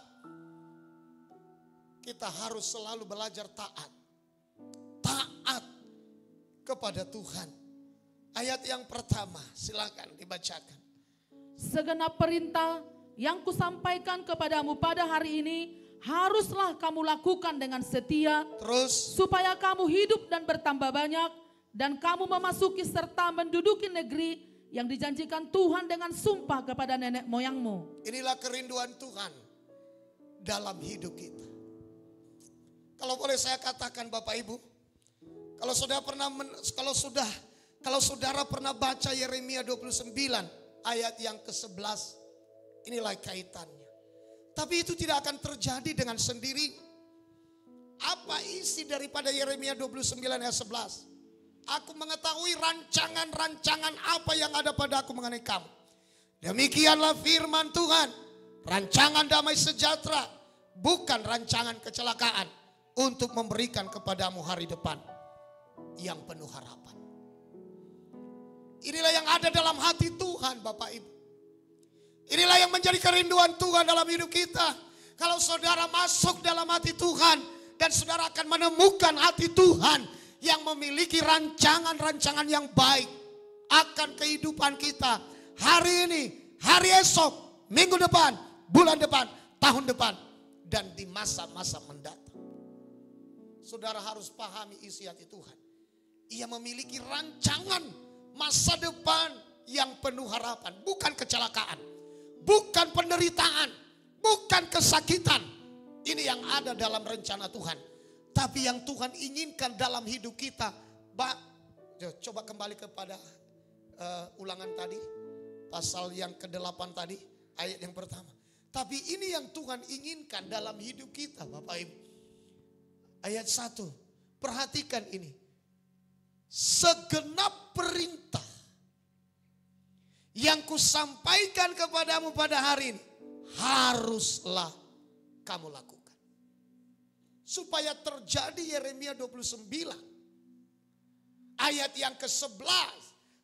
Kita harus selalu belajar taat. Taat kepada Tuhan. Ayat yang pertama silakan dibacakan. segenap perintah yang kusampaikan kepadamu pada hari ini haruslah kamu lakukan dengan setia, Terus, supaya kamu hidup dan bertambah banyak, dan kamu memasuki serta menduduki negeri yang dijanjikan Tuhan dengan sumpah kepada nenek moyangmu. inilah kerinduan Tuhan dalam hidup kita. Kalau boleh saya katakan Bapak Ibu, kalau saudara pernah baca Yeremia 29 ayat yang ke-11, inilah kaitannya. Tapi itu tidak akan terjadi dengan sendiri. Apa isi daripada Yeremia 29 ayat 11? Aku mengetahui rancangan-rancangan apa yang ada pada aku mengenai kamu. Demikianlah firman Tuhan, rancangan damai sejahtera, bukan rancangan kecelakaan, untuk memberikan kepadamu hari depan yang penuh harapan. Inilah yang ada dalam hati Tuhan Bapak Ibu. Inilah yang menjadi kerinduan Tuhan dalam hidup kita. Kalau saudara masuk dalam hati Tuhan dan saudara akan menemukan hati Tuhan yang memiliki rancangan-rancangan yang baik akan kehidupan kita. Hari ini, hari esok, minggu depan, bulan depan, tahun depan, dan di masa-masa mendatang. Saudara harus pahami isi hati Tuhan. Ia memiliki rancangan masa depan yang penuh harapan. Bukan kecelakaan, bukan penderitaan, bukan kesakitan. Ini yang ada dalam rencana Tuhan. Tapi yang Tuhan inginkan dalam hidup kita. Coba kembali kepada ulangan tadi. Pasal yang ke-8 tadi. Ayat yang pertama. Tapi ini yang Tuhan inginkan dalam hidup kita Bapak Ibu. Ayat 1. Perhatikan ini. Segenap perintah yang kusampaikan kepadamu pada hari ini haruslah kamu lakukan. Supaya terjadi Yeremia 29 ayat yang ke-11.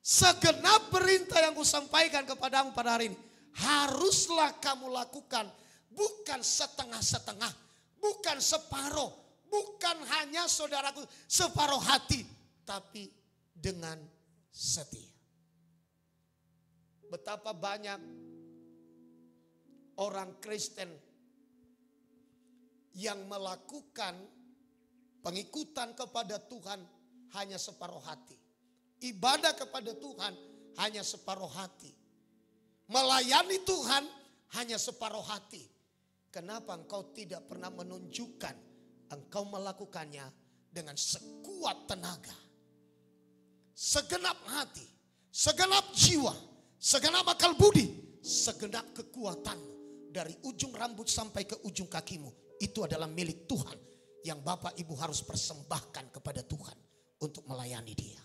Segenap perintah yang kusampaikan kepadamu pada hari ini haruslah kamu lakukan. Bukan setengah-setengah, bukan separuh, bukan hanya saudaraku separuh hati, tapi dengan setia. Betapa banyak orang Kristen yang melakukan pengikutan kepada Tuhan hanya separuh hati. Ibadah kepada Tuhan hanya separuh hati. Melayani Tuhan hanya separuh hati. Kenapa engkau tidak pernah menunjukkan engkau melakukannya dengan sekuat tenaga, segenap hati, segenap jiwa, segenap akal budi, segenap kekuatanmu dari ujung rambut sampai ke ujung kakimu. Itu adalah milik Tuhan yang Bapak Ibu harus persembahkan kepada Tuhan untuk melayani Dia.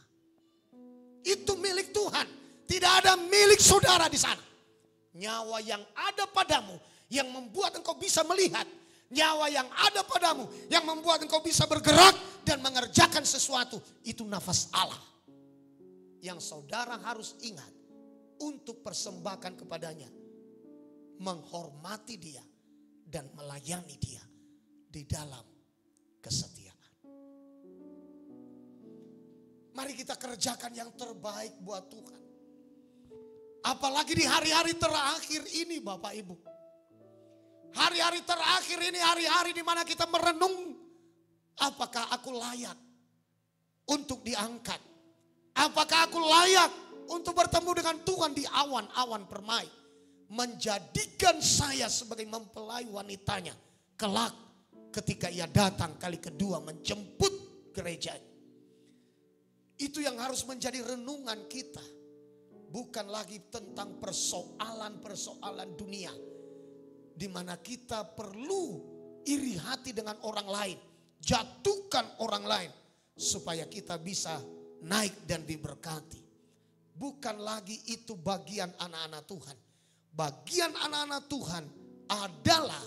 Itu milik Tuhan. Tidak ada milik saudara di sana. Nyawa yang ada padamu yang membuat engkau bisa melihat. Nyawa yang ada padamu yang membuat engkau bisa bergerak dan mengerjakan sesuatu. Itu nafas Allah. Yang saudara harus ingat untuk persembahkan kepadanya. Menghormati Dia dan melayani Dia di dalam kesetiaan. Mari kita kerjakan yang terbaik buat Tuhan. Apalagi di hari-hari terakhir ini Bapak Ibu. Hari-hari terakhir ini hari-hari di mana kita merenung. Apakah aku layak untuk diangkat? Apakah aku layak untuk bertemu dengan Tuhan di awan-awan permai? Menjadikan saya sebagai mempelai wanitanya. Kelak ketika ia datang kali kedua menjemput gerejanya. Itu yang harus menjadi renungan kita. Bukan lagi tentang persoalan-persoalan dunia. Di mana kita perlu iri hati dengan orang lain. Jatuhkan orang lain. Supaya kita bisa naik dan diberkati. Bukan lagi itu bagian anak-anak Tuhan. Bagian anak-anak Tuhan adalah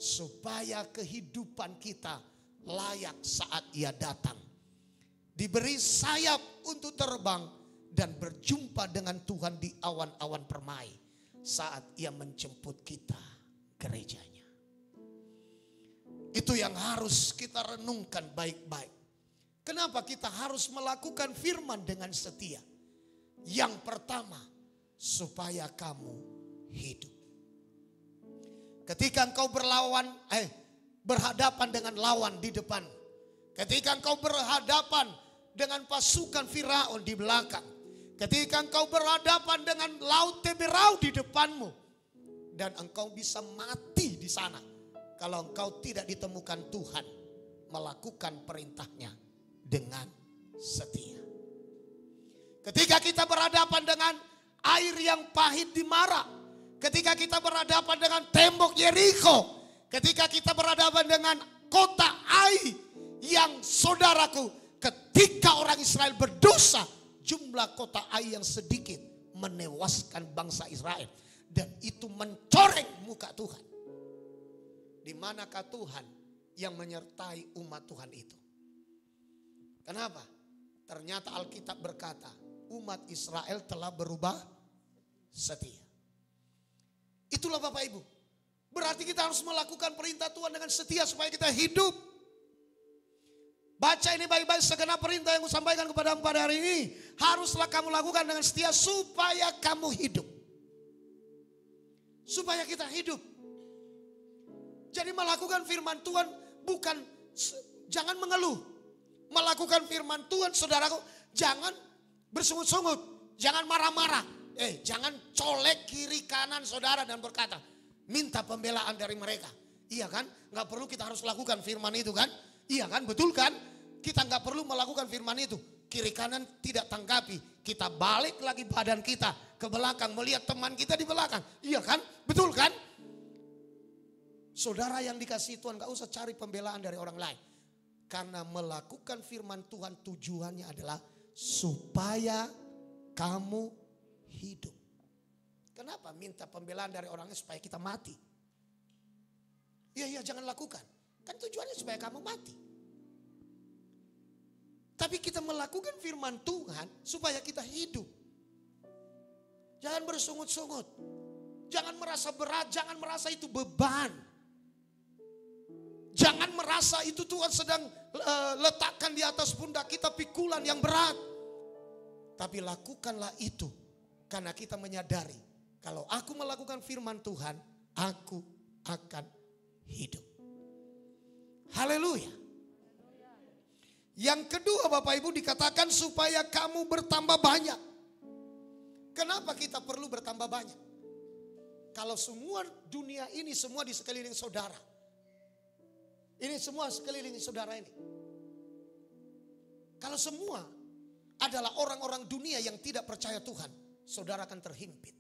supaya kehidupan kita layak saat Ia datang. Diberi sayap untuk terbang dan berjumpa dengan Tuhan di awan-awan permai saat Ia menjemput kita gerejanya. Itu yang harus kita renungkan baik-baik. Kenapa kita harus melakukan firman dengan setia? Yang pertama, supaya kamu hidup. Ketika engkau berhadapan dengan lawan di depan, ketika engkau berhadapan dengan pasukan Firaun di belakang, ketika engkau berhadapan dengan laut Teberau di depanmu, dan engkau bisa mati di sana kalau engkau tidak ditemukan Tuhan melakukan perintahnya dengan setia. Ketika kita berhadapan dengan air yang pahit di Mara, ketika kita berhadapan dengan tembok Yeriko, ketika kita berhadapan dengan kota Ai yang saudaraku, ketika orang Israel berdosa, jumlah kota Ai yang sedikit menewaskan bangsa Israel. Dan itu mencoreng muka Tuhan. Di manakah Tuhan yang menyertai umat Tuhan itu? Kenapa? Ternyata Alkitab berkata, umat Israel telah berubah setia. Itulah Bapak Ibu. Berarti kita harus melakukan perintah Tuhan dengan setia supaya kita hidup. Baca ini baik-baik, segenap perintah yang kusampaikan kepadamu pada hari ini haruslah kamu lakukan dengan setia supaya kamu hidup. Supaya kita hidup. Jadi melakukan firman Tuhan bukan, jangan mengeluh. Melakukan firman Tuhan saudaraku, jangan bersungut-sungut, jangan marah-marah. Jangan colek kiri kanan saudara dan berkata, minta pembelaan dari mereka. Iya kan? Gak perlu kita harus lakukan firman itu kan? Iya kan? Betul kan? Kita gak perlu melakukan firman itu. Kiri kanan tidak tanggapi. Kita balik lagi badan kita ke belakang. Melihat teman kita di belakang. Iya kan? Betul kan? Saudara yang dikasihi Tuhan gak usah cari pembelaan dari orang lain. Karena melakukan firman Tuhan tujuannya adalah supaya kamu hidup. Kenapa minta pembelaan dari orangnya supaya kita mati? Iya jangan lakukan. Kan tujuannya supaya kamu mati. Tapi kita melakukan firman Tuhan supaya kita hidup. Jangan bersungut-sungut. Jangan merasa berat, jangan merasa itu beban. Jangan merasa itu Tuhan sedang letakkan di atas pundak kita pikulan yang berat. Tapi lakukanlah itu karena kita menyadari kalau aku melakukan firman Tuhan, aku akan hidup. Haleluya. Yang kedua Bapak Ibu dikatakan supaya kamu bertambah banyak. Kenapa kita perlu bertambah banyak? Kalau semua dunia ini semua di sekeliling saudara. Ini semua sekeliling saudara ini. Kalau semua adalah orang-orang dunia yang tidak percaya Tuhan, saudara akan terhimpit.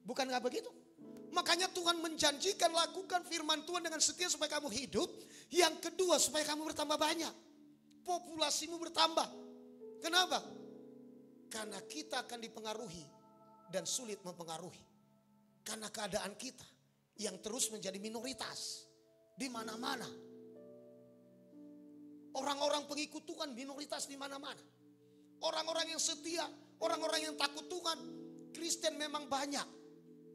Bukan gak begitu? Makanya Tuhan menjanjikan lakukan firman Tuhan dengan setia supaya kamu hidup. Yang kedua supaya kamu bertambah banyak. Populasimu bertambah. Kenapa? Karena kita akan dipengaruhi dan sulit mempengaruhi. Karena keadaan kita yang terus menjadi minoritas di mana-mana. Orang-orang pengikut Tuhan minoritas di mana-mana. Orang-orang yang setia, orang-orang yang takut Tuhan, Kristen memang banyak.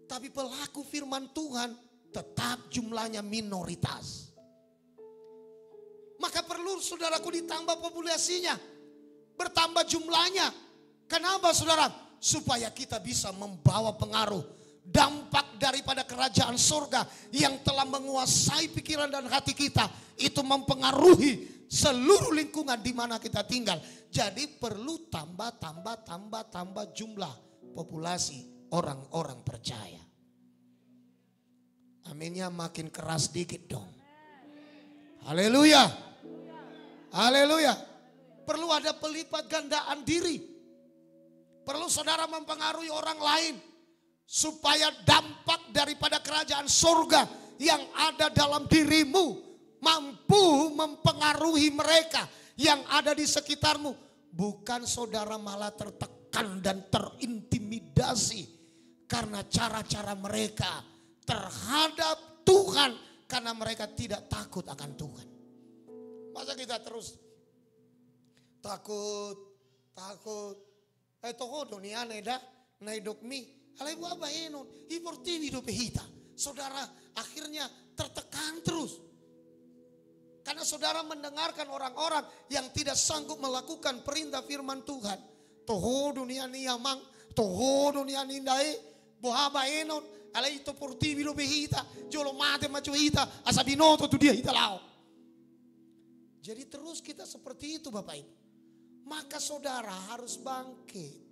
Tapi pelaku firman Tuhan tetap jumlahnya minoritas. Maka perlu saudaraku ditambah populasinya. Bertambah jumlahnya. Kenapa saudara? Supaya kita bisa membawa pengaruh. Dampak daripada kerajaan surga yang telah menguasai pikiran dan hati kita. Itu mempengaruhi seluruh lingkungan di mana kita tinggal. Jadi perlu tambah jumlah populasi orang-orang percaya. Aminnya makin keras dikit dong. Haleluya. Haleluya. Perlu ada pelipat gandaan diri. Perlu saudara mempengaruhi orang lain. Supaya dampak daripada kerajaan surga yang ada dalam dirimu mampu mempengaruhi mereka yang ada di sekitarmu. Bukan saudara malah tertekan dan terintimidasi karena cara-cara mereka terhadap Tuhan. Karena mereka tidak takut akan Tuhan. Masa kita terus takut. Toho dunia neda naidokmi. Alai wabah enon. Iportivi do pehita. Saudara akhirnya tertekan terus. Karena saudara mendengarkan orang-orang yang tidak sanggup melakukan perintah firman Tuhan. Toho dunia ni amang. Toho dunia ni dae. Bohaba enon, ala ito portivi lo behita, jolo mate macho hita, asabinoto tu dia hita lao. Jadi terus kita seperti itu Bapak Ibu. Maka saudara harus bangkit.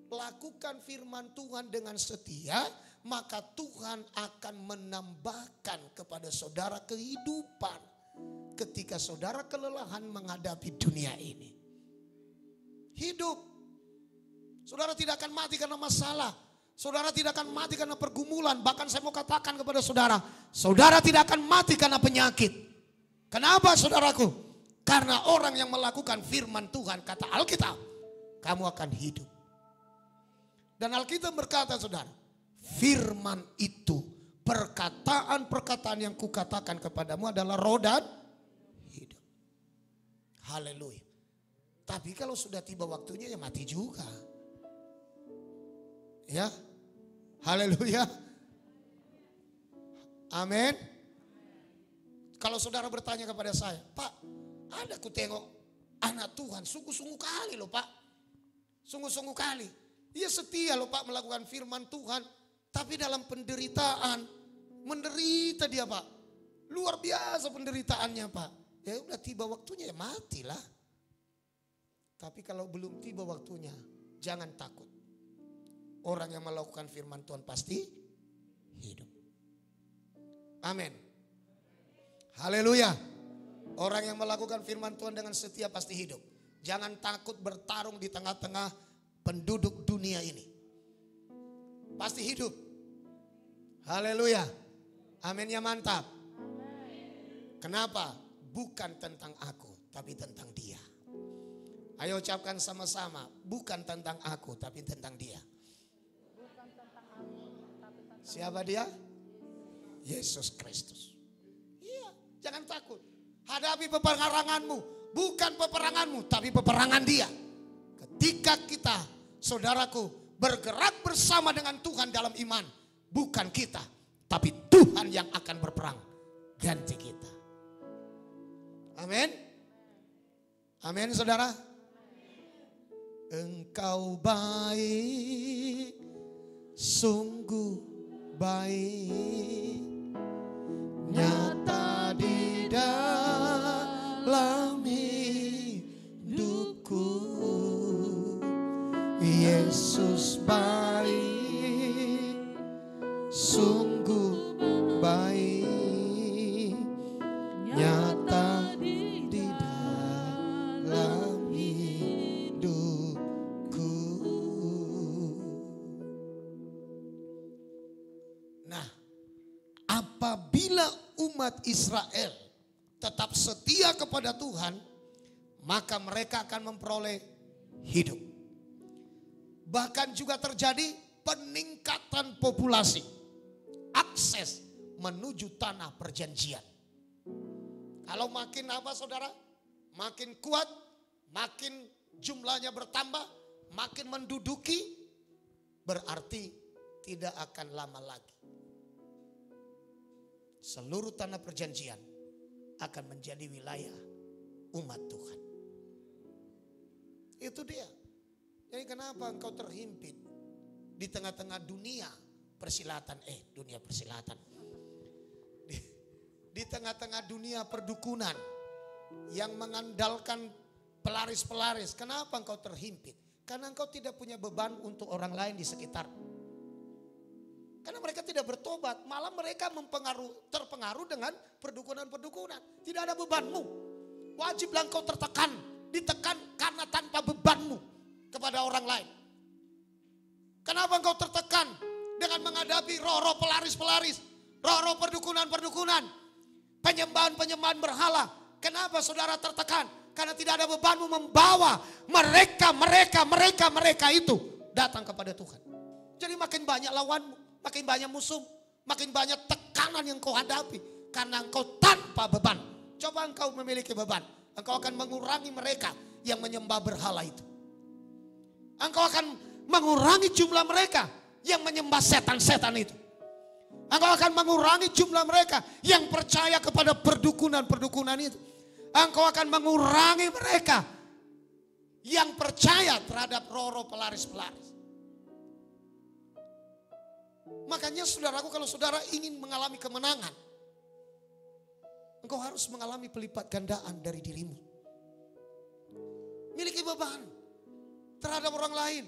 Lakukan firman Tuhan dengan setia, maka Tuhan akan menambahkan kepada saudara kehidupan ketika saudara kelelahan menghadapi dunia ini. Hidup. Saudara tidak akan mati karena masalah. Saudara tidak akan mati karena pergumulan. Bahkan saya mau katakan kepada saudara, saudara tidak akan mati karena penyakit. Kenapa saudaraku? Karena orang yang melakukan firman Tuhan, kata Alkitab, kamu akan hidup. Dan Alkitab berkata saudara, firman itu, perkataan-perkataan yang kukatakan kepadamu adalah roh dan hidup. Haleluya. Tapi kalau sudah tiba waktunya ya mati juga. Ya. Haleluya. Amin. Kalau saudara bertanya kepada saya, Pak, ada ku tengok anak Tuhan sungguh-sungguh kali loh Pak. Sungguh-sungguh kali. Dia setia loh Pak melakukan firman Tuhan. Tapi dalam penderitaan, menderita dia Pak. Luar biasa penderitaannya Pak. Ya udah tiba waktunya ya matilah. Tapi kalau belum tiba waktunya, jangan takut. Orang yang melakukan firman Tuhan pasti hidup. Amin. Haleluya. Orang yang melakukan firman Tuhan dengan setia pasti hidup. Jangan takut bertarung di tengah-tengah penduduk dunia ini. Pasti hidup. Haleluya. Amin ya mantap. Kenapa? Bukan tentang aku, tapi tentang dia. Ayo ucapkan sama-sama. Bukan tentang aku, tapi tentang dia. Siapa dia? Yesus Kristus. Iya, jangan takut. Hadapi peperanganmu. Bukan peperanganmu, tapi peperangan dia. Ketika kita, saudaraku, bergerak bersama dengan Tuhan dalam iman. Bukan kita, tapi Tuhan yang akan berperang. Ganti kita. Amin. Amin saudara. Engkau baik, sungguh baik, nyata di dalam hidupku. Yesus baik, sungguh baik, nyata di dalam hidupku. Nah, apabila umat Israel tetap setia kepada Tuhan, maka mereka akan memperoleh hidup. Bahkan juga terjadi peningkatan populasi, akses menuju tanah perjanjian. Kalau makin apa saudara? Makin kuat, makin jumlahnya bertambah, makin menduduki, berarti tidak akan lama lagi seluruh tanah perjanjian akan menjadi wilayah umat Tuhan. Itu dia. Jadi kenapa engkau terhimpit di tengah-tengah dunia persilatan? Dunia persilatan. Di tengah-tengah dunia perdukunan yang mengandalkan pelaris-pelaris. Kenapa engkau terhimpit? Karena engkau tidak punya beban untuk orang lain di sekitar. Karena mereka tidak bertobat, malah mereka terpengaruh dengan perdukunan-perdukunan. Tidak ada bebanmu. Wajiblah engkau ditekan karena tanpa bebanmu kepada orang lain. Kenapa engkau tertekan dengan menghadapi roh-roh pelaris-pelaris, roh-roh perdukunan-perdukunan, penyembahan-penyembahan berhala? Kenapa saudara tertekan? Karena tidak ada bebanmu membawa mereka itu datang kepada Tuhan. Jadi makin banyak lawanmu. Makin banyak musuh, makin banyak tekanan yang kau hadapi. Karena engkau tanpa beban. Coba engkau memiliki beban. Engkau akan mengurangi mereka yang menyembah berhala itu. Engkau akan mengurangi jumlah mereka yang menyembah setan-setan itu. Engkau akan mengurangi jumlah mereka yang percaya kepada perdukunan-perdukunan itu. Engkau akan mengurangi mereka yang percaya terhadap roh-roh pelaris-pelaris. Makanya saudaraku, kalau saudara ingin mengalami kemenangan, engkau harus mengalami pelipat gandaan dari dirimu. Miliki beban terhadap orang lain.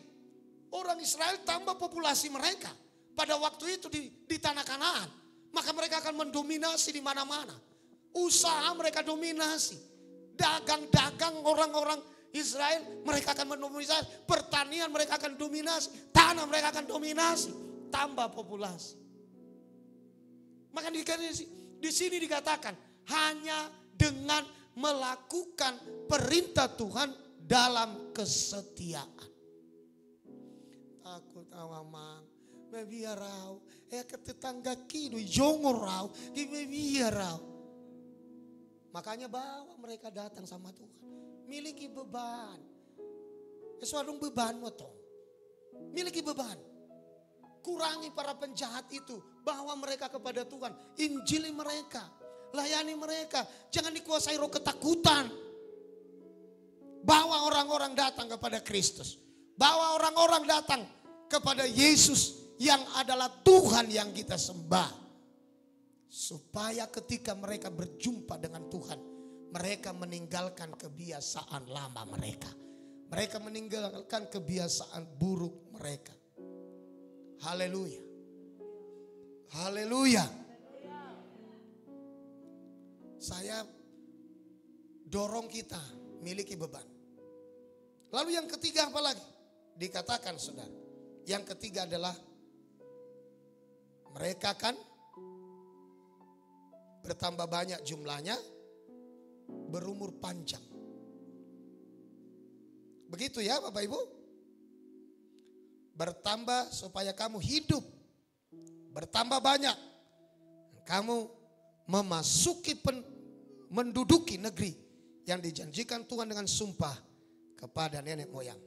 Orang Israel tambah populasi mereka pada waktu itu di tanah Kanaan. Maka mereka akan mendominasi di mana-mana. Usaha mereka dominasi. Dagang-dagang orang-orang Israel mereka akan mendominasi. Pertanian mereka akan dominasi. Tanah mereka akan dominasi. Tambah populasi. Maka di sini dikatakan hanya dengan melakukan perintah Tuhan dalam kesetiaan. Takut awamang, mebiarau, ke tetangga kido, jongorau, di mebiarau. Makanya bawa mereka datang sama Tuhan. Miliki beban. Sesuatu beban motong. Miliki beban. Kurangi para penjahat itu. Bawa mereka kepada Tuhan. Injili mereka. Layani mereka. Jangan dikuasai roh ketakutan. Bawa orang-orang datang kepada Kristus. Bawa orang-orang datang kepada Yesus yang adalah Tuhan yang kita sembah. Supaya ketika mereka berjumpa dengan Tuhan, mereka meninggalkan kebiasaan lama mereka. Mereka meninggalkan kebiasaan buruk mereka. Haleluya. Haleluya. Saya dorong kita miliki beban. Lalu yang ketiga apa lagi? Dikatakan saudara. Yang ketiga adalah mereka kan bertambah banyak jumlahnya, berumur panjang. Begitu ya Bapak Ibu? Bertambah supaya kamu hidup. Bertambah banyak. Kamu menduduki negeri yang dijanjikan Tuhan dengan sumpah kepada nenek moyang.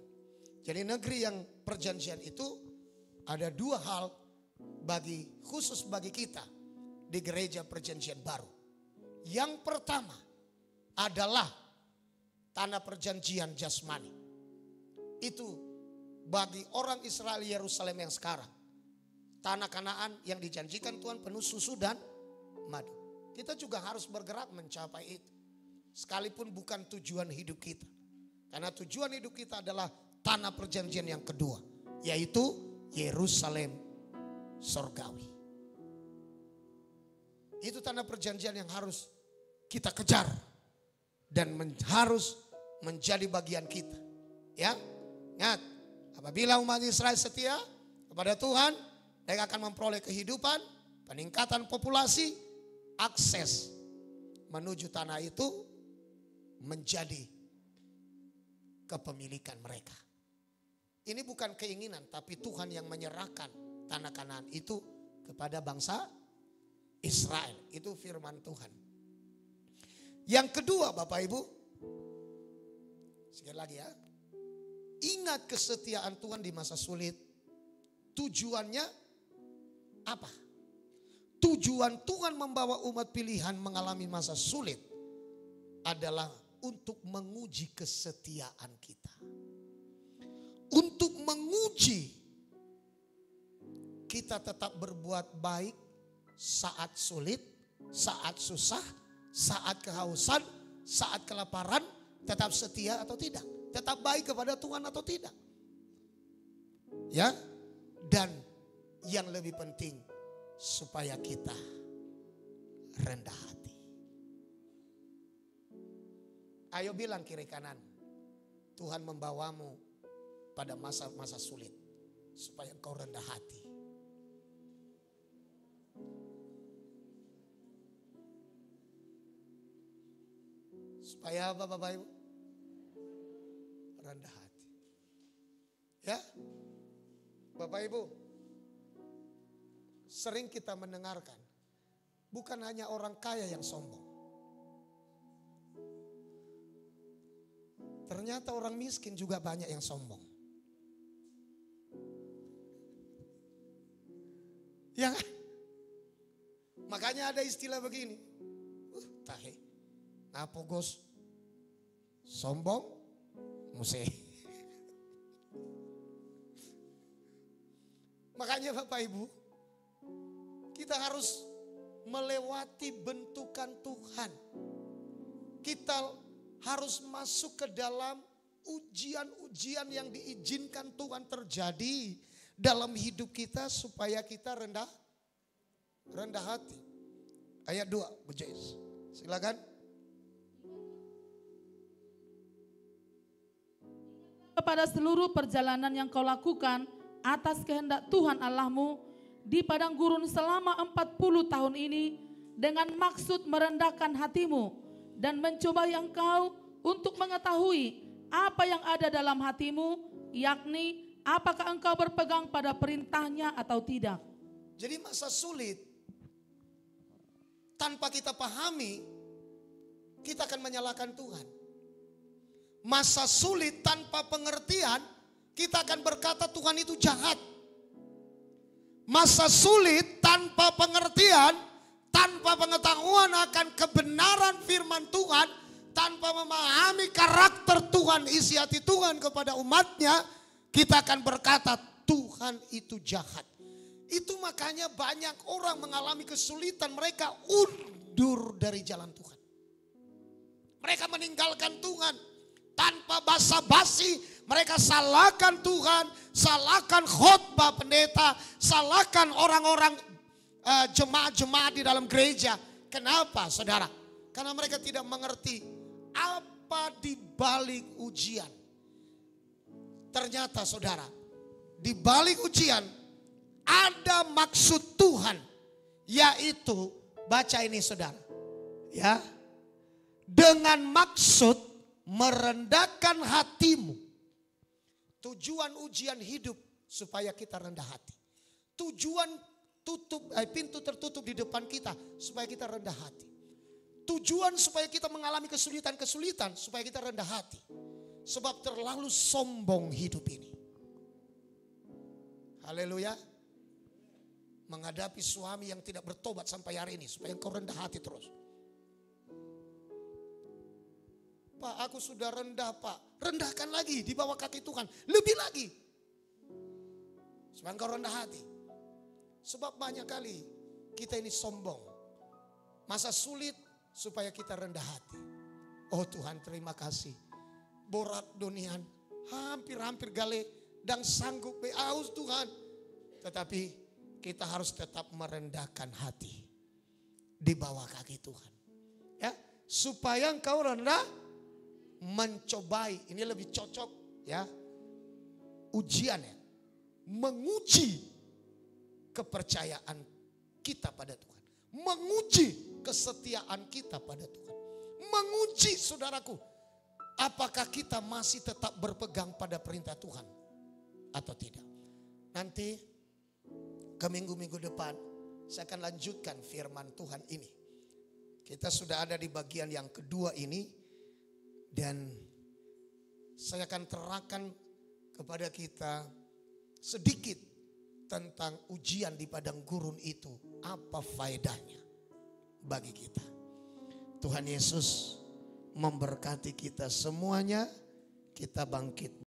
Jadi negeri yang perjanjian itu ada dua hal khusus bagi kita di gereja perjanjian baru. Yang pertama adalah tanah perjanjian jasmani. Itu bagi orang Israel Yerusalem yang sekarang. Tanah Kanaan yang dijanjikan Tuhan penuh susu dan madu. Kita juga harus bergerak mencapai itu. Sekalipun bukan tujuan hidup kita. Karena tujuan hidup kita adalah tanah perjanjian yang kedua, yaitu Yerusalem sorgawi. Itu tanah perjanjian yang harus kita kejar dan harus menjadi bagian kita. Ya, ingat, apabila umat Israel setia kepada Tuhan, mereka akan memperoleh kehidupan, peningkatan populasi, akses menuju tanah itu menjadi kepemilikan mereka. Ini bukan keinginan, tapi Tuhan yang menyerahkan tanah Kanaan itu kepada bangsa Israel. Itu firman Tuhan. Yang kedua Bapak Ibu, sekali lagi ya. Ingat kesetiaan Tuhan di masa sulit. Tujuannya apa? Tujuan Tuhan membawa umat pilihan mengalami masa sulit adalah untuk menguji kesetiaan kita. Untuk menguji kita tetap berbuat baik saat sulit, saat susah, saat kehausan, saat kelaparan, tetap setia atau tidak. Tetap baik kepada Tuhan atau tidak. Ya, dan yang lebih penting supaya kita rendah hati. Ayo bilang kiri kanan, Tuhan membawamu pada masa-masa sulit supaya engkau rendah hati. Supaya apa Bapak Ibu? Rendah hati. Ya, Bapak Ibu, sering kita mendengarkan, bukan hanya orang kaya yang sombong. Ternyata orang miskin juga banyak yang sombong. Ya kan? Makanya ada istilah begini. Tahe, ngapo gos? Sombong, muse. Makanya Bapak Ibu, Kita harus melewati bentukan Tuhan. Kita harus masuk ke dalam ujian-ujian yang diizinkan Tuhan terjadi dalam hidup kita supaya kita rendah hati. Ayat 2, Bu Jais. Silakan. Kepada seluruh perjalanan yang kau lakukan atas kehendak Tuhan Allahmu di padang gurun selama 40 tahun ini dengan maksud merendahkan hatimu dan mencobai engkau untuk mengetahui apa yang ada dalam hatimu, yakni apakah engkau berpegang pada perintahnya atau tidak. Jadi masa sulit tanpa kita pahami, kita akan menyalahkan Tuhan. Masa sulit tanpa pengertian, kita akan berkata Tuhan itu jahat. Masa sulit tanpa pengertian, tanpa pengetahuan akan kebenaran firman Tuhan, tanpa memahami karakter Tuhan, isi hati Tuhan kepada umatnya, kita akan berkata Tuhan itu jahat. Itu makanya banyak orang mengalami kesulitan, mereka undur dari jalan Tuhan. Mereka meninggalkan Tuhan. Tanpa basa-basi mereka salahkan Tuhan, salahkan khotbah pendeta, salahkan orang-orang jemaat-jemaat di dalam gereja. Kenapa saudara? Karena mereka tidak mengerti apa di balik ujian. Ternyata saudara, di balik ujian ada maksud Tuhan, yaitu baca ini saudara, ya, dengan maksud merendahkan hatimu. Tujuan ujian hidup supaya kita rendah hati. Tujuan pintu tertutup di depan kita supaya kita rendah hati. Tujuan supaya kita mengalami kesulitan-kesulitan supaya kita rendah hati. Sebab terlalu sombong hidup ini. Haleluya. Menghadapi suami yang tidak bertobat sampai hari ini supaya engkau rendah hati terus. Pak, aku sudah rendah Pak. Rendahkan lagi di bawah kaki Tuhan. Lebih lagi. Supaya engkau rendah hati. Sebab banyak kali kita ini sombong. Masa sulit supaya kita rendah hati. Oh Tuhan terima kasih. Borat donian. Hampir-hampir gale. Dan sanggup aus Tuhan. Tetapi kita harus tetap merendahkan hati. Di bawah kaki Tuhan. Ya, supaya engkau rendah. Mencobai, ini lebih cocok ya, ujian ya, menguji kepercayaan kita pada Tuhan, menguji kesetiaan kita pada Tuhan, menguji saudaraku, apakah kita masih tetap berpegang pada perintah Tuhan atau tidak. Nanti ke minggu-minggu depan saya akan lanjutkan firman Tuhan ini. Kita sudah ada di bagian yang kedua ini. Dan saya akan terangkan kepada kita sedikit tentang ujian di padang gurun itu. Apa faedahnya bagi kita. Tuhan Yesus memberkati kita semuanya. Kita bangkit